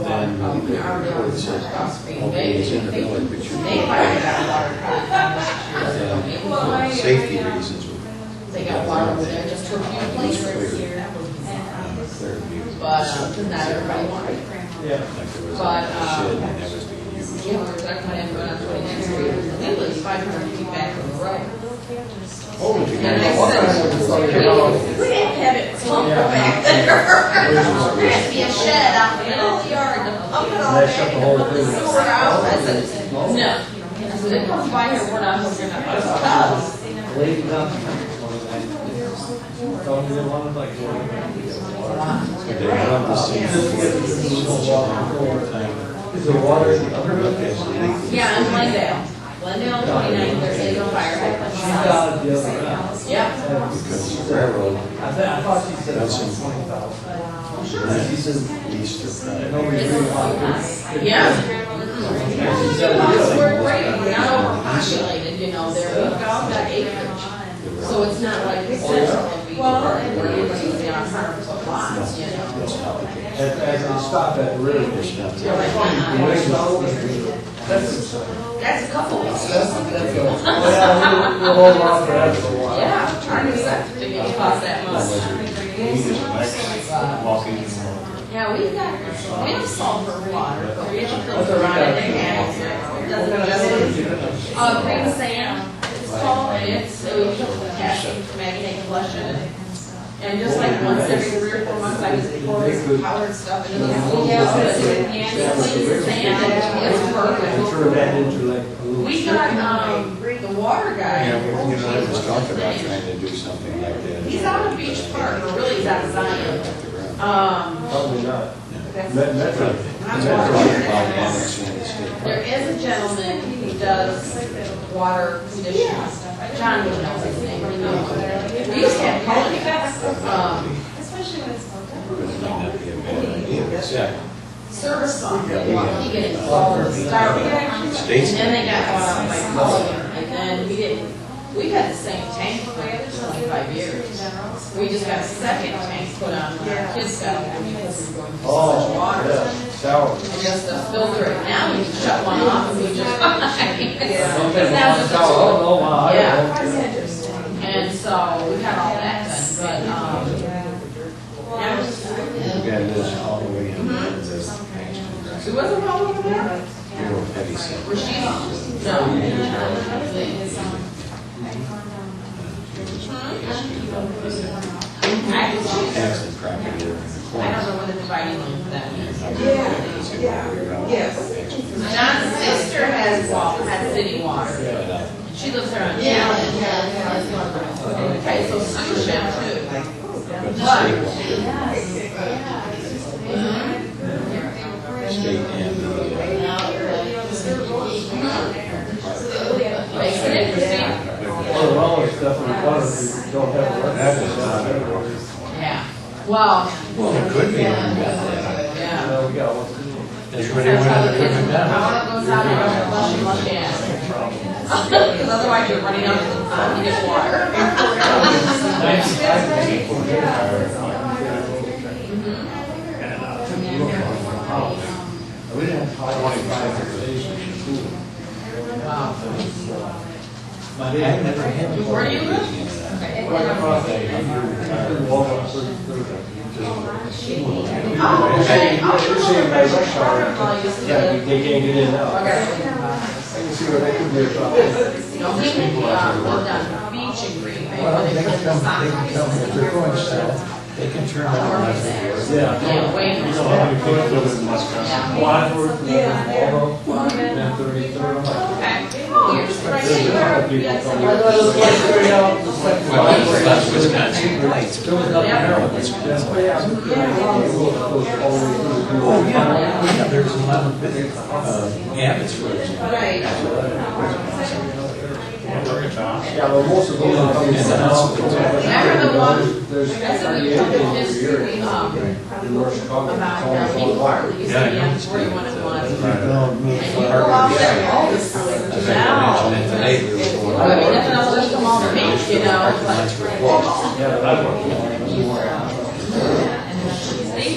L: Then the court says, okay, it's in the village, but you
K: They
L: can't.
K: finally got water.
L: For safety reasons.
K: They got water over there just to a few places. But, not everybody wanted it.
J: Yeah.
L: Like there was
K: But,
L: a shed and that was being used.
K: Yeah, we were talking about him going on 29th Street, and he lives 500 feet back from the road. And I said, we have to have it pumped back there. There has to be a shed out in the middle of the yard to pump it all back and pump the sewer out. I said, no. I said, it comes by here, we're not hooking up our tubs. Yeah, in Glendale. Glendale, 29th, there's a fire hydrant. Yep.
L: Because the railroad, that's in 20,000. He said Easter Friday.
K: Yeah. We're great, we're not overpopulated, you know, there, we've all got acreage. So it's not like the central of Beach Park, where you're usually on 100-foot lots, you know.
J: As they stop at the river.
K: You're like, that's a couple weeks.
J: We'll hold on for that for a while.
K: Yeah, our new septic didn't cost that much. Yeah, we have sulfur water, but we don't filter on it, they manage it. It doesn't just, green sand, it's called, and we took the potassium from magnate flushing. And just like once every 3 or 4 months, I was pouring some powdered stuff into the pool, and clean sand, and it's perfect.
J: Turn that into like a little.
K: We got, the water guy.
L: Yeah, well, you know, I was talking about trying to do something like that.
K: He's out of Beach Park, or really he's out of Zion.
J: Probably not. Metro.
K: There is a gentleman who does water conditions. John would know his name. We used to have colony.
M: Especially when it's
K: Service fund, he get involved with Starbucks. And then they got bought out by Culligan. And then we've had the same tank for 25 years. We just got a second tank put on when our kids got there because we were going through so much water.
J: Sour.
K: And just to filter it now, you can shut one off and we just. Yeah. And so we had all that done, but, yeah.
L: Got this all the way in.
K: There was a problem with that?
L: Real petty stuff.
K: Rashida? No.
L: Tax and property there in the
K: I
L: corner.
K: don't know what the dividing line for that is.
M: Yes.
K: John's sister has city water. And she lives there on Challenge. Okay, so Sue should too. But,
L: State and the,
K: makes it interesting.
J: Well, it's definitely water if you don't have electric.
K: Yeah. Well,
L: well, it could be.
K: yeah.
J: We got one.
L: Everybody wanted to put it down.
K: Power goes out, you don't have flush and flush in. Because otherwise you're running out to get water.
J: We didn't have 25 days in school.
K: Where do you live?
J: Right across that, you walk up to yeah, they can't get in now. I can see where they could be a problem.
K: You know, he lived on Beach and Green Bay, but they put the sign.
L: If they're going south, they can turn around.
J: Yeah.
K: Yeah, way.
J: You know how many people live in Wisconsin? Wadsworth, Waldo, then 33rd. I'm like,
K: Okay. Here's right here. That's the
J: I thought it was like straight out, just like.
L: That's Wisconsin lights.
J: There was nothing there.
L: Oh, yeah, there's a lot of, Abbotsford.
K: Right.
J: Yeah, well, most of those are coming south.
K: Remember the one,
J: There's
K: that's what we
J: 38
K: took the
J: over
K: history,
J: here in North Chicago.
K: about Beach Park. You said you have 41 and 1. And you go out there, all the schools, now.
L: And today we were going.
K: I mean, nothing else left them all to make, you know,
L: That's
K: but.
L: where
J: Yeah, but I work.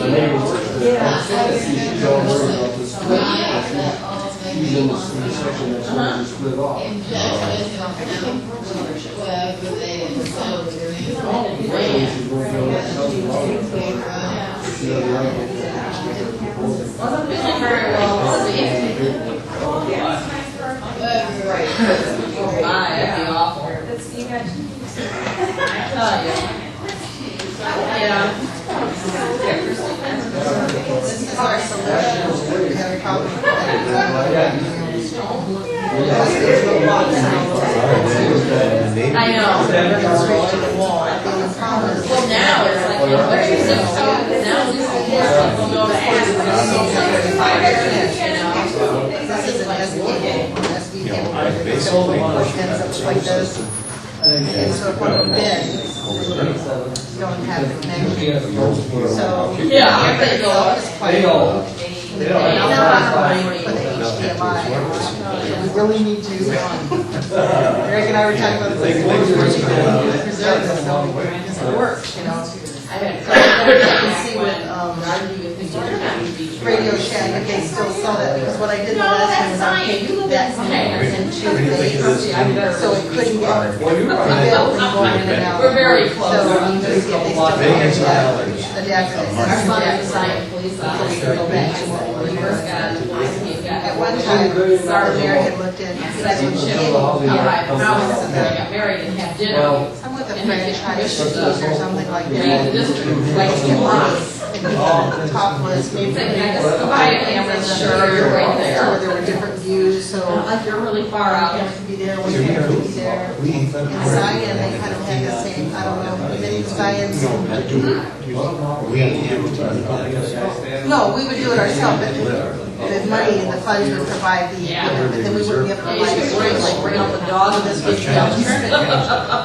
J: My neighbor works there. She's all worried about this. She's in the section that's going to split off. She's going to build that house around. She doesn't like it.
K: Wasn't feeling very well, was he? My, that'd be awful. I tell you. Yeah.
M: This is our solution. We have a problem with that.
K: I know.
M: Straight to the wall. The problem is.
K: Well, now it's like, now it's people know to ask.
M: This is an SB cable. SB cable ends up like this. And so if one of them bends, don't have the connection. So.
K: Yeah, they go.
M: It's quite. They don't have money for the HDMI. We really need to. Eric and I were talking about this. Preserve this, so because it works, you know. I can see with, Radio Shack, if they still sell that, because what I did the last time was I taped that container into base, so it couldn't get built and going in and out.
K: We're very close.
M: So I'm gonna see if they still have that adapter.
K: Our son is a police officer.
M: Go back to what we were. At one time, our mayor had looked at second cable.
K: I got married and had dinner.
M: Some with a franchise fees or something like
K: The
M: that.
K: district likes to lie.
M: And the top was maybe
K: Buy a camera, sure, you're right there.
M: where there were different views, so
K: Like you're really far
M: you
K: out.
M: have to be there when you have to be there. In Zion, they kind of had the same, I don't know, many Zions. No, we would do it ourselves, but the money and the funds would provide the equipment, but then we wouldn't be able to provide the strings, like bring out the dog, and this would be the alternative.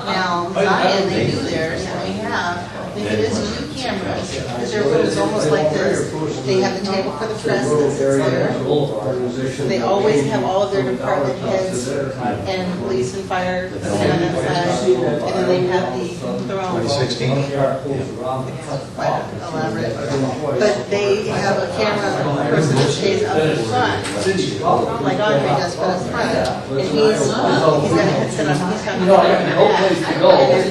M: Now, Zion, they do theirs, and we have, I think it is 2 cameras, because their room is almost like this. They have the table for the press that sits there. They always have all of their department heads and police and fire sitting on that side, and then they have the throne.
L: 2016?
M: Quite elaborate. But they have a camera person that stays up in front, like Andre does, but up front. And he's gonna sit on, he's got the camera in the back. And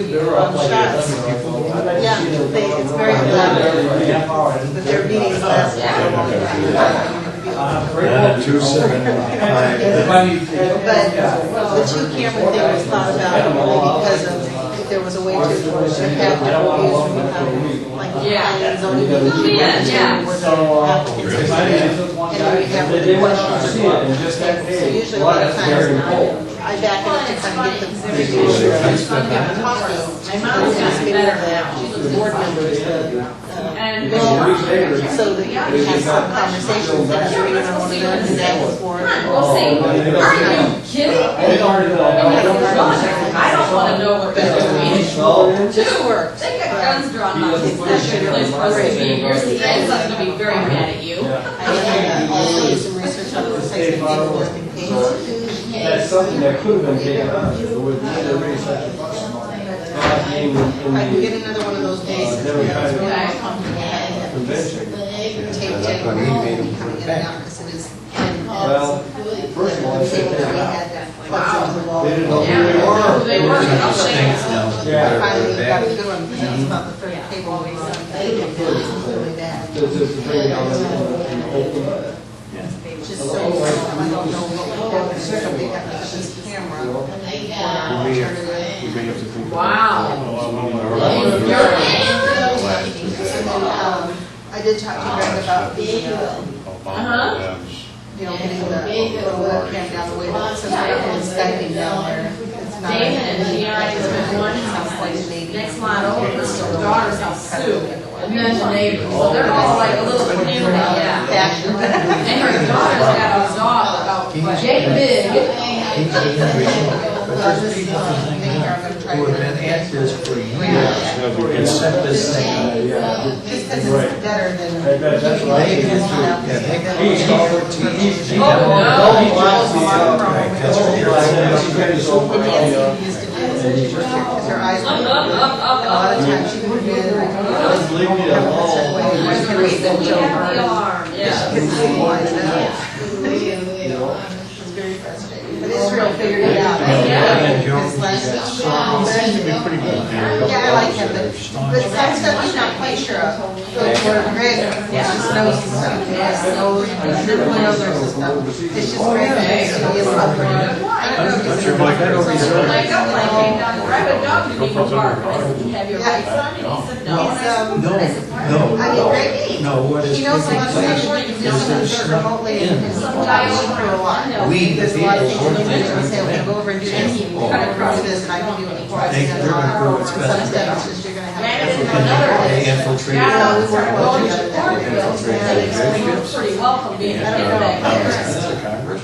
M: they're getting shots. Yeah, it's very elaborate. But their meetings last a long time. But the 2 camera thing was thought about only because of if there was a way to have different views from like planning, zoning, where the applicants and then we have the questions. So usually a lot of times I back it up to kind of get the views talking. Board members, so that you can have some conversations that you're even on one of those and that was for.
K: We'll see. Are you kidding? I don't want to know what they're doing. 2 work. They got guns drawn on them. Here's the guy's not going to be very mad at you.
M: I did also do some research on the replacement cable just in case.
J: That's something that could have been taken out. It would be a really such a fuss.
M: I can get another one of those days.
J: Never had a
M: Convention. Tape deck coming in and out because it is.
J: Well, first of all, I said
M: We had plugs into the wall.
J: they didn't know who they were.
M: Finally, we got a good one because that's about the third cable we run. It was really bad.
J: To bring it out and open it.
M: Just so, I don't know what we'll have to do. They got this camera.
K: Wow.
M: I did talk to Greg about the,
K: Uh-huh.
M: getting the webcam down the way that since we're doing Skyping down there. It's not.
K: David and she already spent one house, like, next lot over, this daughter's house, Sue, and then the neighbors, so they're all like a little community, yeah.
M: Fashion.
K: And her daughter's got a dog about yay big.
L: Who have been at this for years and set this thing up.
M: Just because it's better than.
J: That's right.
L: They installed TVs.
K: Oh,
L: That's what you're
M: Because her eyes were, a lot of times she would be in, like, a certain way, where she couldn't read them till her. She couldn't see why that. It was very frustrating. But Israel figured it out. his last Yeah, I like him, but some stuff he's not quite sure of. Greg just knows his stuff. He knows our system. It's just Greg that he is suffering. I don't know if he's...
K: When I came down to grab a dog, didn't even bark. I said, "Do you have your rights on?" And he said, "No." And I said,
L: No,
M: I mean, Greg,
L: no, what is...
M: he knows a lot of things. He's just going to do it remotely and sometimes for a while. There's a lot of things he needs to say, okay, go over and do this, cut across this, and I can do it before I see it. Some stuff is just you're going to have to...
L: They infiltrate.
K: Yeah,
M: we work well together.
K: pretty welcome being a back
L: Congress.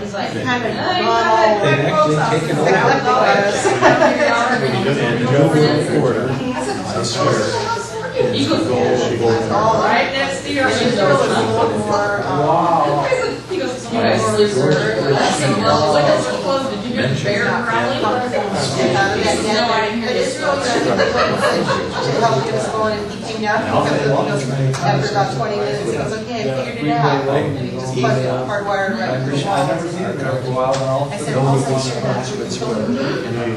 K: He's like,
M: Kind of gone all...
L: They've actually taken over and drove Florida. I swear.
K: all right next to your
M: more,
K: He goes, you guys sleep early. I said, well, what is it close? Did you hear the bear growling? No, I didn't hear
M: But it's
K: this.
M: really to help get us going, and he came down, after about 20 minutes, he goes, okay, I figured it out. And he just plugged it hardwired right to the wall. I said, also, you should have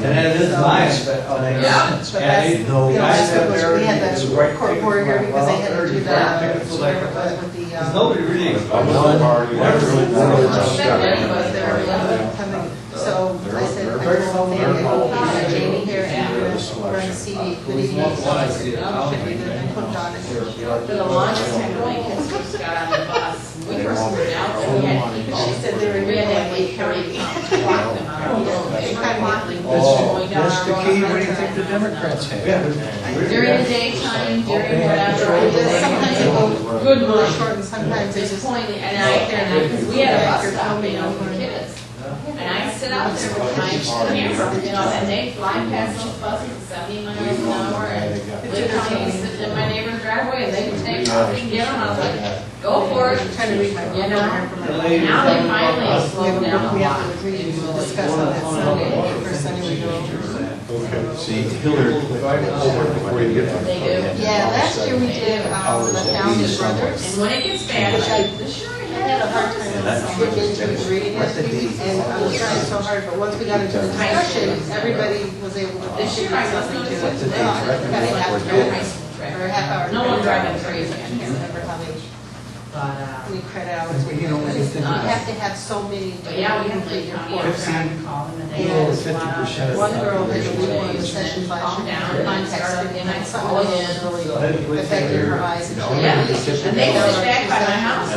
L: And it is nice, but
K: Yeah.
M: But that's, you know, we had the court board here because they had to do that, with the,
L: nobody really.
M: So I said, I told Fanny, I hope Jamie here and we're going to see good evening. So I said, oh, should we put it on it?
K: For the longest time, when my kids got on the bus, we first moved out there, we had to keep
M: She said they were
K: we had to have
M: really
K: Lake County to lock them out. They were walking,
L: Oh,
K: going down
L: that's
K: our
L: the
K: road.
L: key, what do you think the Democrats have?
K: During the daytime, during whatever.
M: Sometimes they go
K: Good
M: really
K: morning.
M: short and sometimes they
K: Just
M: just.
K: pointing, because we had a bus stop, you know, for kids. And I sit out there with my camera, you know, and they fly past those buses at 70 miles an hour, and Lake County was sitting in my neighbor's driveway, and they could take off and get them, I was like, go for it.
M: Trying to read my book
K: You know,
M: here for my.
K: now they finally slowed down
M: We
K: a
M: have
K: lot.
M: to agree to discuss on that Sunday, first Sunday we go over.
L: See, Hillary clicked over before you get
K: They do.
M: Yeah, last year we did, the Founding Brothers.
K: And when it gets bad, like, this year I
M: I had a hard time getting into reading it, and I was trying so hard, but once we got into the discussion, everybody was able to
K: This year I was
M: something to
K: noticing
M: it.
K: today,
M: Kind of half
K: high
M: hour,
K: school trip.
M: or a half hour.
K: No one driving crazy.
M: I can't remember how many credit hours we
L: You know,
M: had.
L: anything-
M: You have to have so many.
K: But yeah, we can play your
M: reports.
K: and call them, and they
M: And
K: just want
L: 50% of
M: one
L: the
M: girl had to
L: population
M: leave one of the sessions last
K: calm
M: year,
K: down,
M: and
K: and start
M: contacted,
K: again,
M: and
K: I
M: something
K: call
M: was
K: in.
M: really affecting her eyes. And she
K: Yeah,
M: had to-
K: and they push back by my house,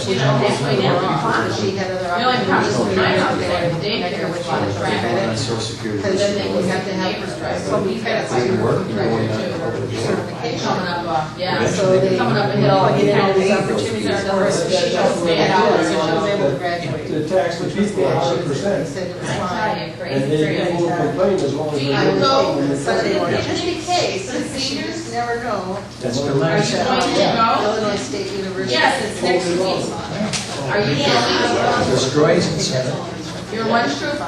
K: you know, halfway down the pond.
M: She had other.
K: The only problem is with my house, they have
M: They
K: daycare, which
M: on
K: is traffic.
L: on Social Security.
M: Because then they would have to have so many credits.
L: Where you work, you're going
M: Certification.
K: Coming up, yeah,
M: So they.
K: coming up a hill,
M: Getting
K: and
M: all
K: then
M: these
K: these
M: opportunities
K: opportunities
M: for
K: are
M: her, so she just stayed out, so she was able to graduate.
J: To tax the people 100%.
M: Said it was
K: I tell
M: fine.
K: you,
J: And
K: crazy,
J: they
K: crazy.
J: won't complain as long as
K: I
J: they
K: will go
M: Sunday morning, just in case, the seniors never know.
L: That's the
K: Are you
L: last.
K: going to go?
M: Illinois State University.
K: Yes, it's next week. Are you going?
L: Destroys and set.
K: Your one troop, Ina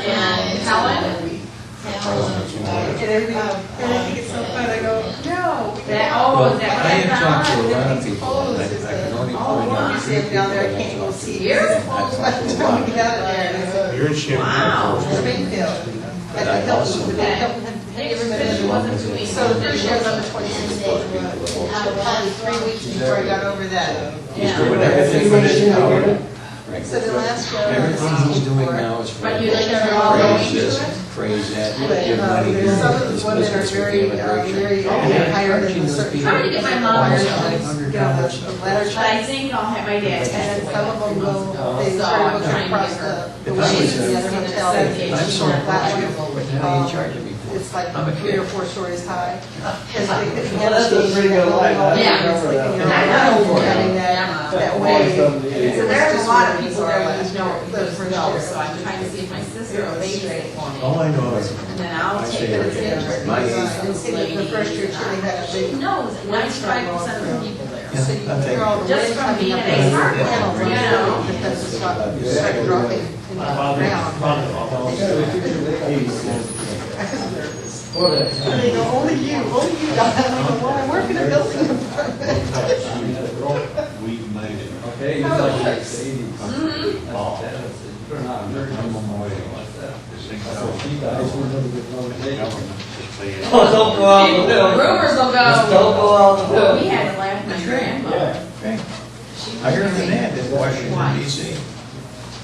K: and Helen?
M: And I think it's so fun, I go, no.
K: That, oh, is that
L: I
K: what
L: have talked to a lot of
M: It's
L: people,
M: closed,
L: and
M: it's
L: I can only
M: oh,
L: point
M: wow.
L: out.
M: You see them down there, I can't go see.
K: Here?
M: By the time we get out of there, and I said,
L: You're in Chevron.
K: Wow.
M: Springfield. At the Hilton, but the Hilton had
K: Next visit wasn't too easy.
M: So the first year was on the 26th day, probably 3 weeks before I got over that.
L: Doing everything for this power.
M: So the last year.
L: Everything he's doing now is for.
K: But you like they're all going
L: Praise
K: to
L: this,
K: it?
L: praise that,
M: But
L: give money.
M: there's some of the women are very higher than a certain.
K: Trying to get my mom to
M: Get on the ladder
K: But I
M: tracks.
K: think I'll have my dad.
M: And then some of them go, they
K: So
M: try
K: I'm
M: to go
K: trying to
M: across
K: get her.
M: the ways to the other hotel.
L: I'm so
M: That one,
L: What the hell are you charging me for?
M: it's like
L: I'm a
M: 3
L: kid.
M: or 4 stories high. Because they couldn't get
J: That's a pretty good life.
K: Yeah.
M: Having that way.
K: So there's a lot of people there
M: last
K: that don't
M: year, the first
K: know,
M: year.
K: so I'm trying to see if my sister will babysit for me.
L: All I know is,
K: And then I'll
L: I
K: take
L: say
K: her
L: everything.
K: to
L: My age.
M: And see, like, the first year, she had a
K: She
M: big.
K: knows 95% of the people there.
M: So you
L: I'm
M: hear all the
K: Just
M: wind
K: from
M: coming
K: being
M: up
K: at
M: those
K: a park,
M: panels,
K: you know.
M: because it's not, start dropping in the ground. And they go, only you, Don. I go, well, I work in a building department.
J: Okay, you like the 80s.
K: Mhm.
J: Oh. dies, we'll never get nominated.
K: Oh, don't go out the window. Rumors will go.
J: Don't go out the window.
K: We had to laugh my grandma.
L: I heard the ad in Washington DC.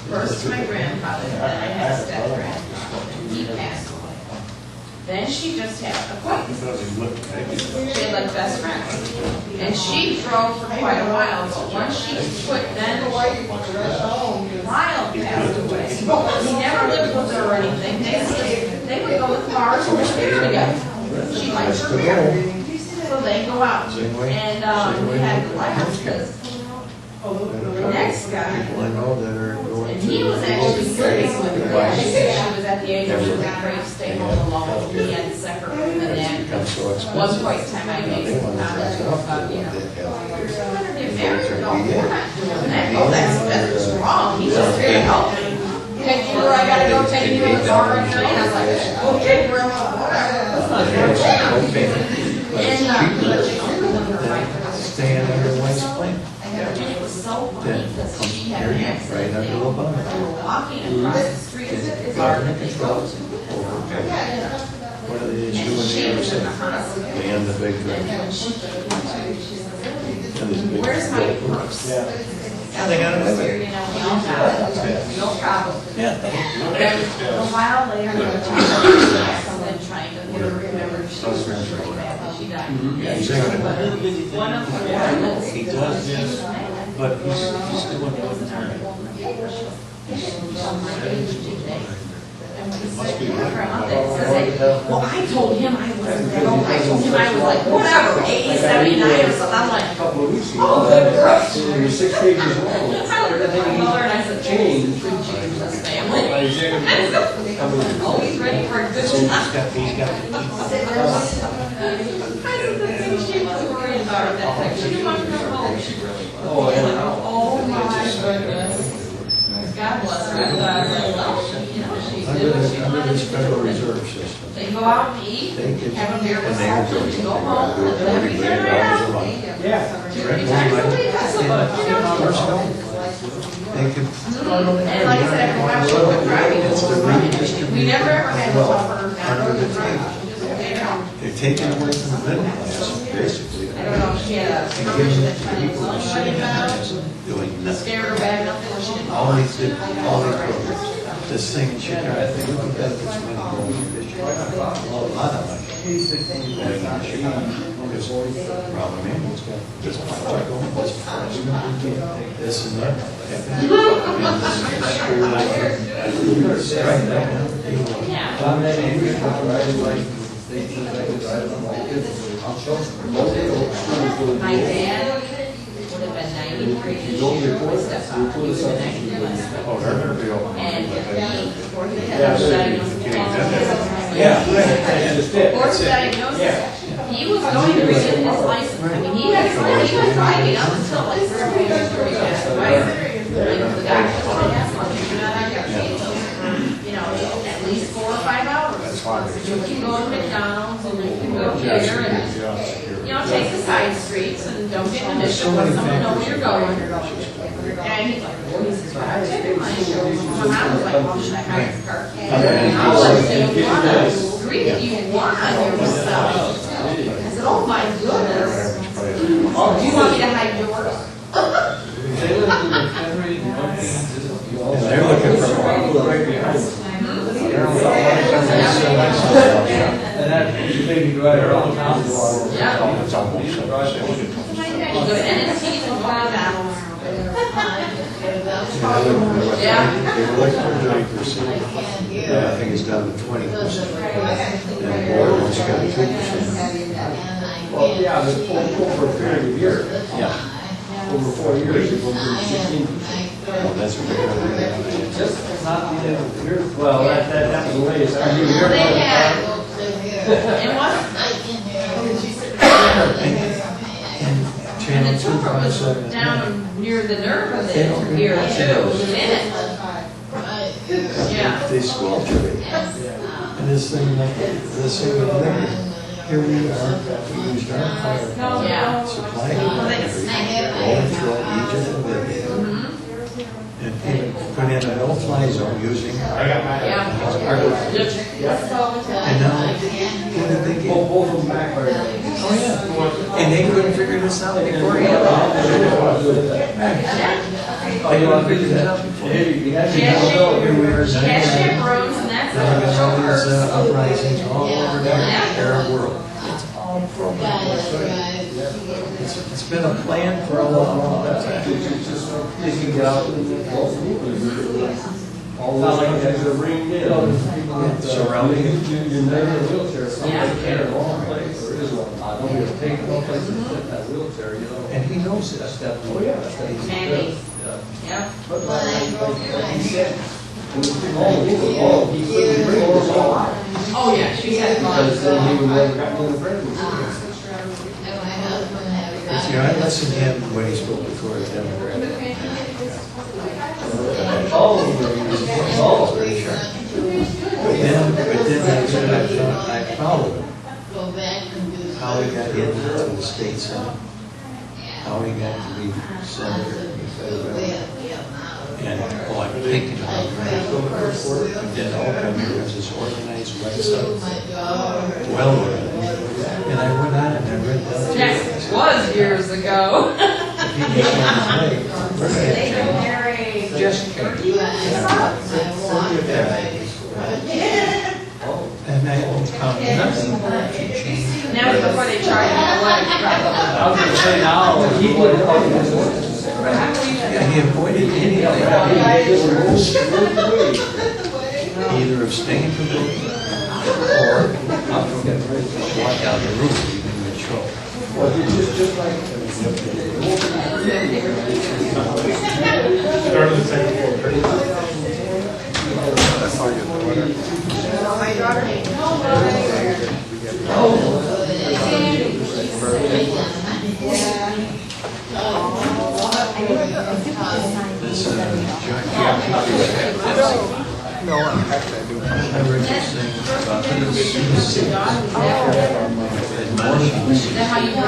K: First my grandfather, then I had a step-grandfather. He passed away. Then she just had acquaintances. She had like best friends. And she drove for quite a while, but once she quit, then Lyle passed away. He never lived with her or anything. They would go with cars and beer together. She likes her beer. So they go out. And we had to laugh because the next guy, and he was actually living with her. She was at the age of she was afraid to stay home alone. He had a separate room and then one point in time I made some comment to him about, you know, you're gonna get married? No, we're not doing that. Oh, that's wrong. He's just here to help me. Take you where I gotta go, take you to the bar at night. I was like, okay, grandma, whatever.
L: Staying under White's plane.
K: And it was so funny because she had an accident. They were walking across the street as a car that they drove to.
L: What are they doing there? They end the big
K: Where's my purse?
L: They got it.
K: You know, we all got it. No problem.
L: Yeah.
K: A while later, someone trying to get her to remember she was really bad when she died. One of her parents.
L: He does, yes. But he's still in
K: Well, I told him I wasn't that old. I told him I was like, whatever, 80, 79 or something. I'm like, oh, good grief.
J: You're 6 pages long.
K: I looked at my mother and I said,
J: Change.
K: good change this family. Always ready for a good time. I said, the thing she was worried about at that time, she didn't want to come home.
J: Oh, yeah.
K: Oh, my goodness. God bless her. I thought, well, you know, she did what she wanted to
L: Federal
K: do.
L: Reserve System.
K: They go out and eat, have a beer with something, go home, and then every time they're out.
J: Yeah.
K: 2 times a week, I said, you know.
L: They could.
K: And like I said, after a while, she quit driving. We never ever had to offer her not to drive. She just stayed out.
L: They're taking away from the middle class, basically.
K: I don't know if she had a permission that she didn't tell anybody about.
L: Doing nothing.
K: Scared her bad enough that she didn't.
L: All these programs. This thing in Chicago, I think we benefits money going to Michigan. A lot of money. Going to Chicago. Because the problem is, this project going, this and that.
J: I'm that angry, I'm riding like, they think I could ride on my kids. I'll show them.
K: My dad would have been 93 this year when I stepped out. He was an active hospital. And he, before he had his diagnosis,
J: Yeah, that's just it.
K: before his diagnosis, he was going to renew his license. I mean, he was driving up until like 3 or 4 years before he passed away. And the doctor told him, you're not on your feet, you know, at least 4 or 5 hours. You can go to McDonald's and you can go here and, you know, take the side streets and don't get in an issue with someone know where you're going. And he's like, well, he says, well, I took your money. I was like, well, should I hire a car? I'll let you want to agree that you want on yourself. I said, oh my goodness. Do you want me to hide yours?
L: They're looking for
J: Right behind them. And that, you maybe drive around town.
K: Yeah. You go to NNT's and go on that. Yeah.
L: They were looking for 30%. Yeah, I think it's down to 20%. And the board wants to go to 2%.
J: Well, yeah, but over a period of years.
L: Yeah.
J: Over 4 years, it goes to 16%.
L: Well, that's what they're going to do.
J: Just not the end of the year. Well, that's the way it's.
K: They had, it was, and the tumor was down near the nerve of it here too, in it. Yeah.
L: They squelch it. And this thing, here we are, we used our fire
K: Yeah.
L: supply. Going through Egypt and Libya. And even put in a no-fly zone using. And now, what did they get?
J: Both of them back there.
L: Oh, yeah. And they couldn't figure this out beforehand. They couldn't figure this out beforehand. Now we got all these uprisings all over the Arab world. It's all programmed. It's been a plan for a long, long time.
J: You can get out and all those things are ringed in.
L: Surrounding it.
J: You never in a wheelchair, somebody can't go one place, there is one. Nobody will take no place to sit that wheelchair, you know.
L: And he knows this.
J: Oh, yeah. But like he said, he said he bring those all out.
K: Oh, yeah, she had
J: Because then he would never gotten in the prison.
L: You know, I listened to him when he spoke before as Democrat.
J: Oh,
L: Very sharp. But then I followed him. How he got into the state senate, how he got to be senator in the federal government. And, I'm thinking about it. And then all come here was this organized website. Well organized. And I went on and I read that.
K: Yes, it was years ago.
L: If he gets on his way, we're going to change. Just change. And I won't count nothing. She changed.
K: Now it's before they charge you.
J: I was going to say now, he would
L: Yeah, he avoided anything. Either abstain from voting or walk out the room even with trouble. I read this thing about this.
K: Is that how you grow?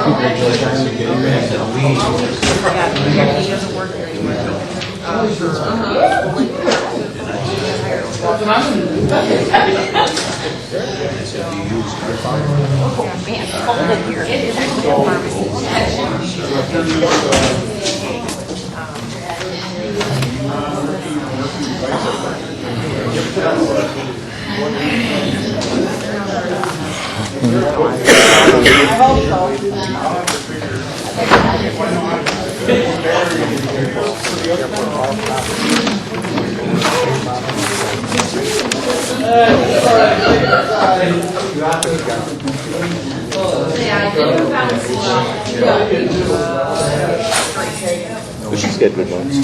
A: She's got good ones.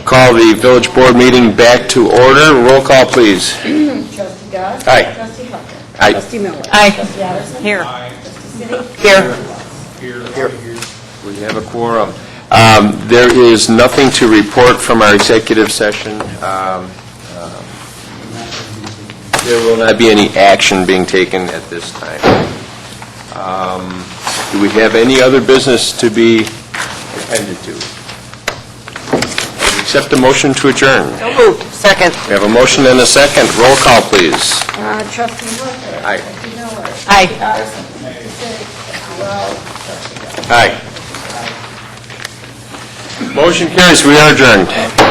A: Call the village board meeting back to order. Roll call, please.
M: Trustee Dodd?
A: Aye.
M: Trustee Hucker?
A: Aye.
M: Trustee Miller?
C: Aye.
M: Trustee Addison?
C: Here.
M: Here.
A: We have a quorum. There is nothing to report from our executive session. There will not be any action being taken at this time. Do we have any other business to be attended to? Accept a motion to adjourn.
C: So moved. Second.
A: We have a motion and a second. Roll call, please.
M: Trustee Hucker?
A: Aye.
M: Trustee Miller?
C: Aye.
M: Addison? Trustee Sick? Wells?
A: Aye. Motion carries. We are adjourned.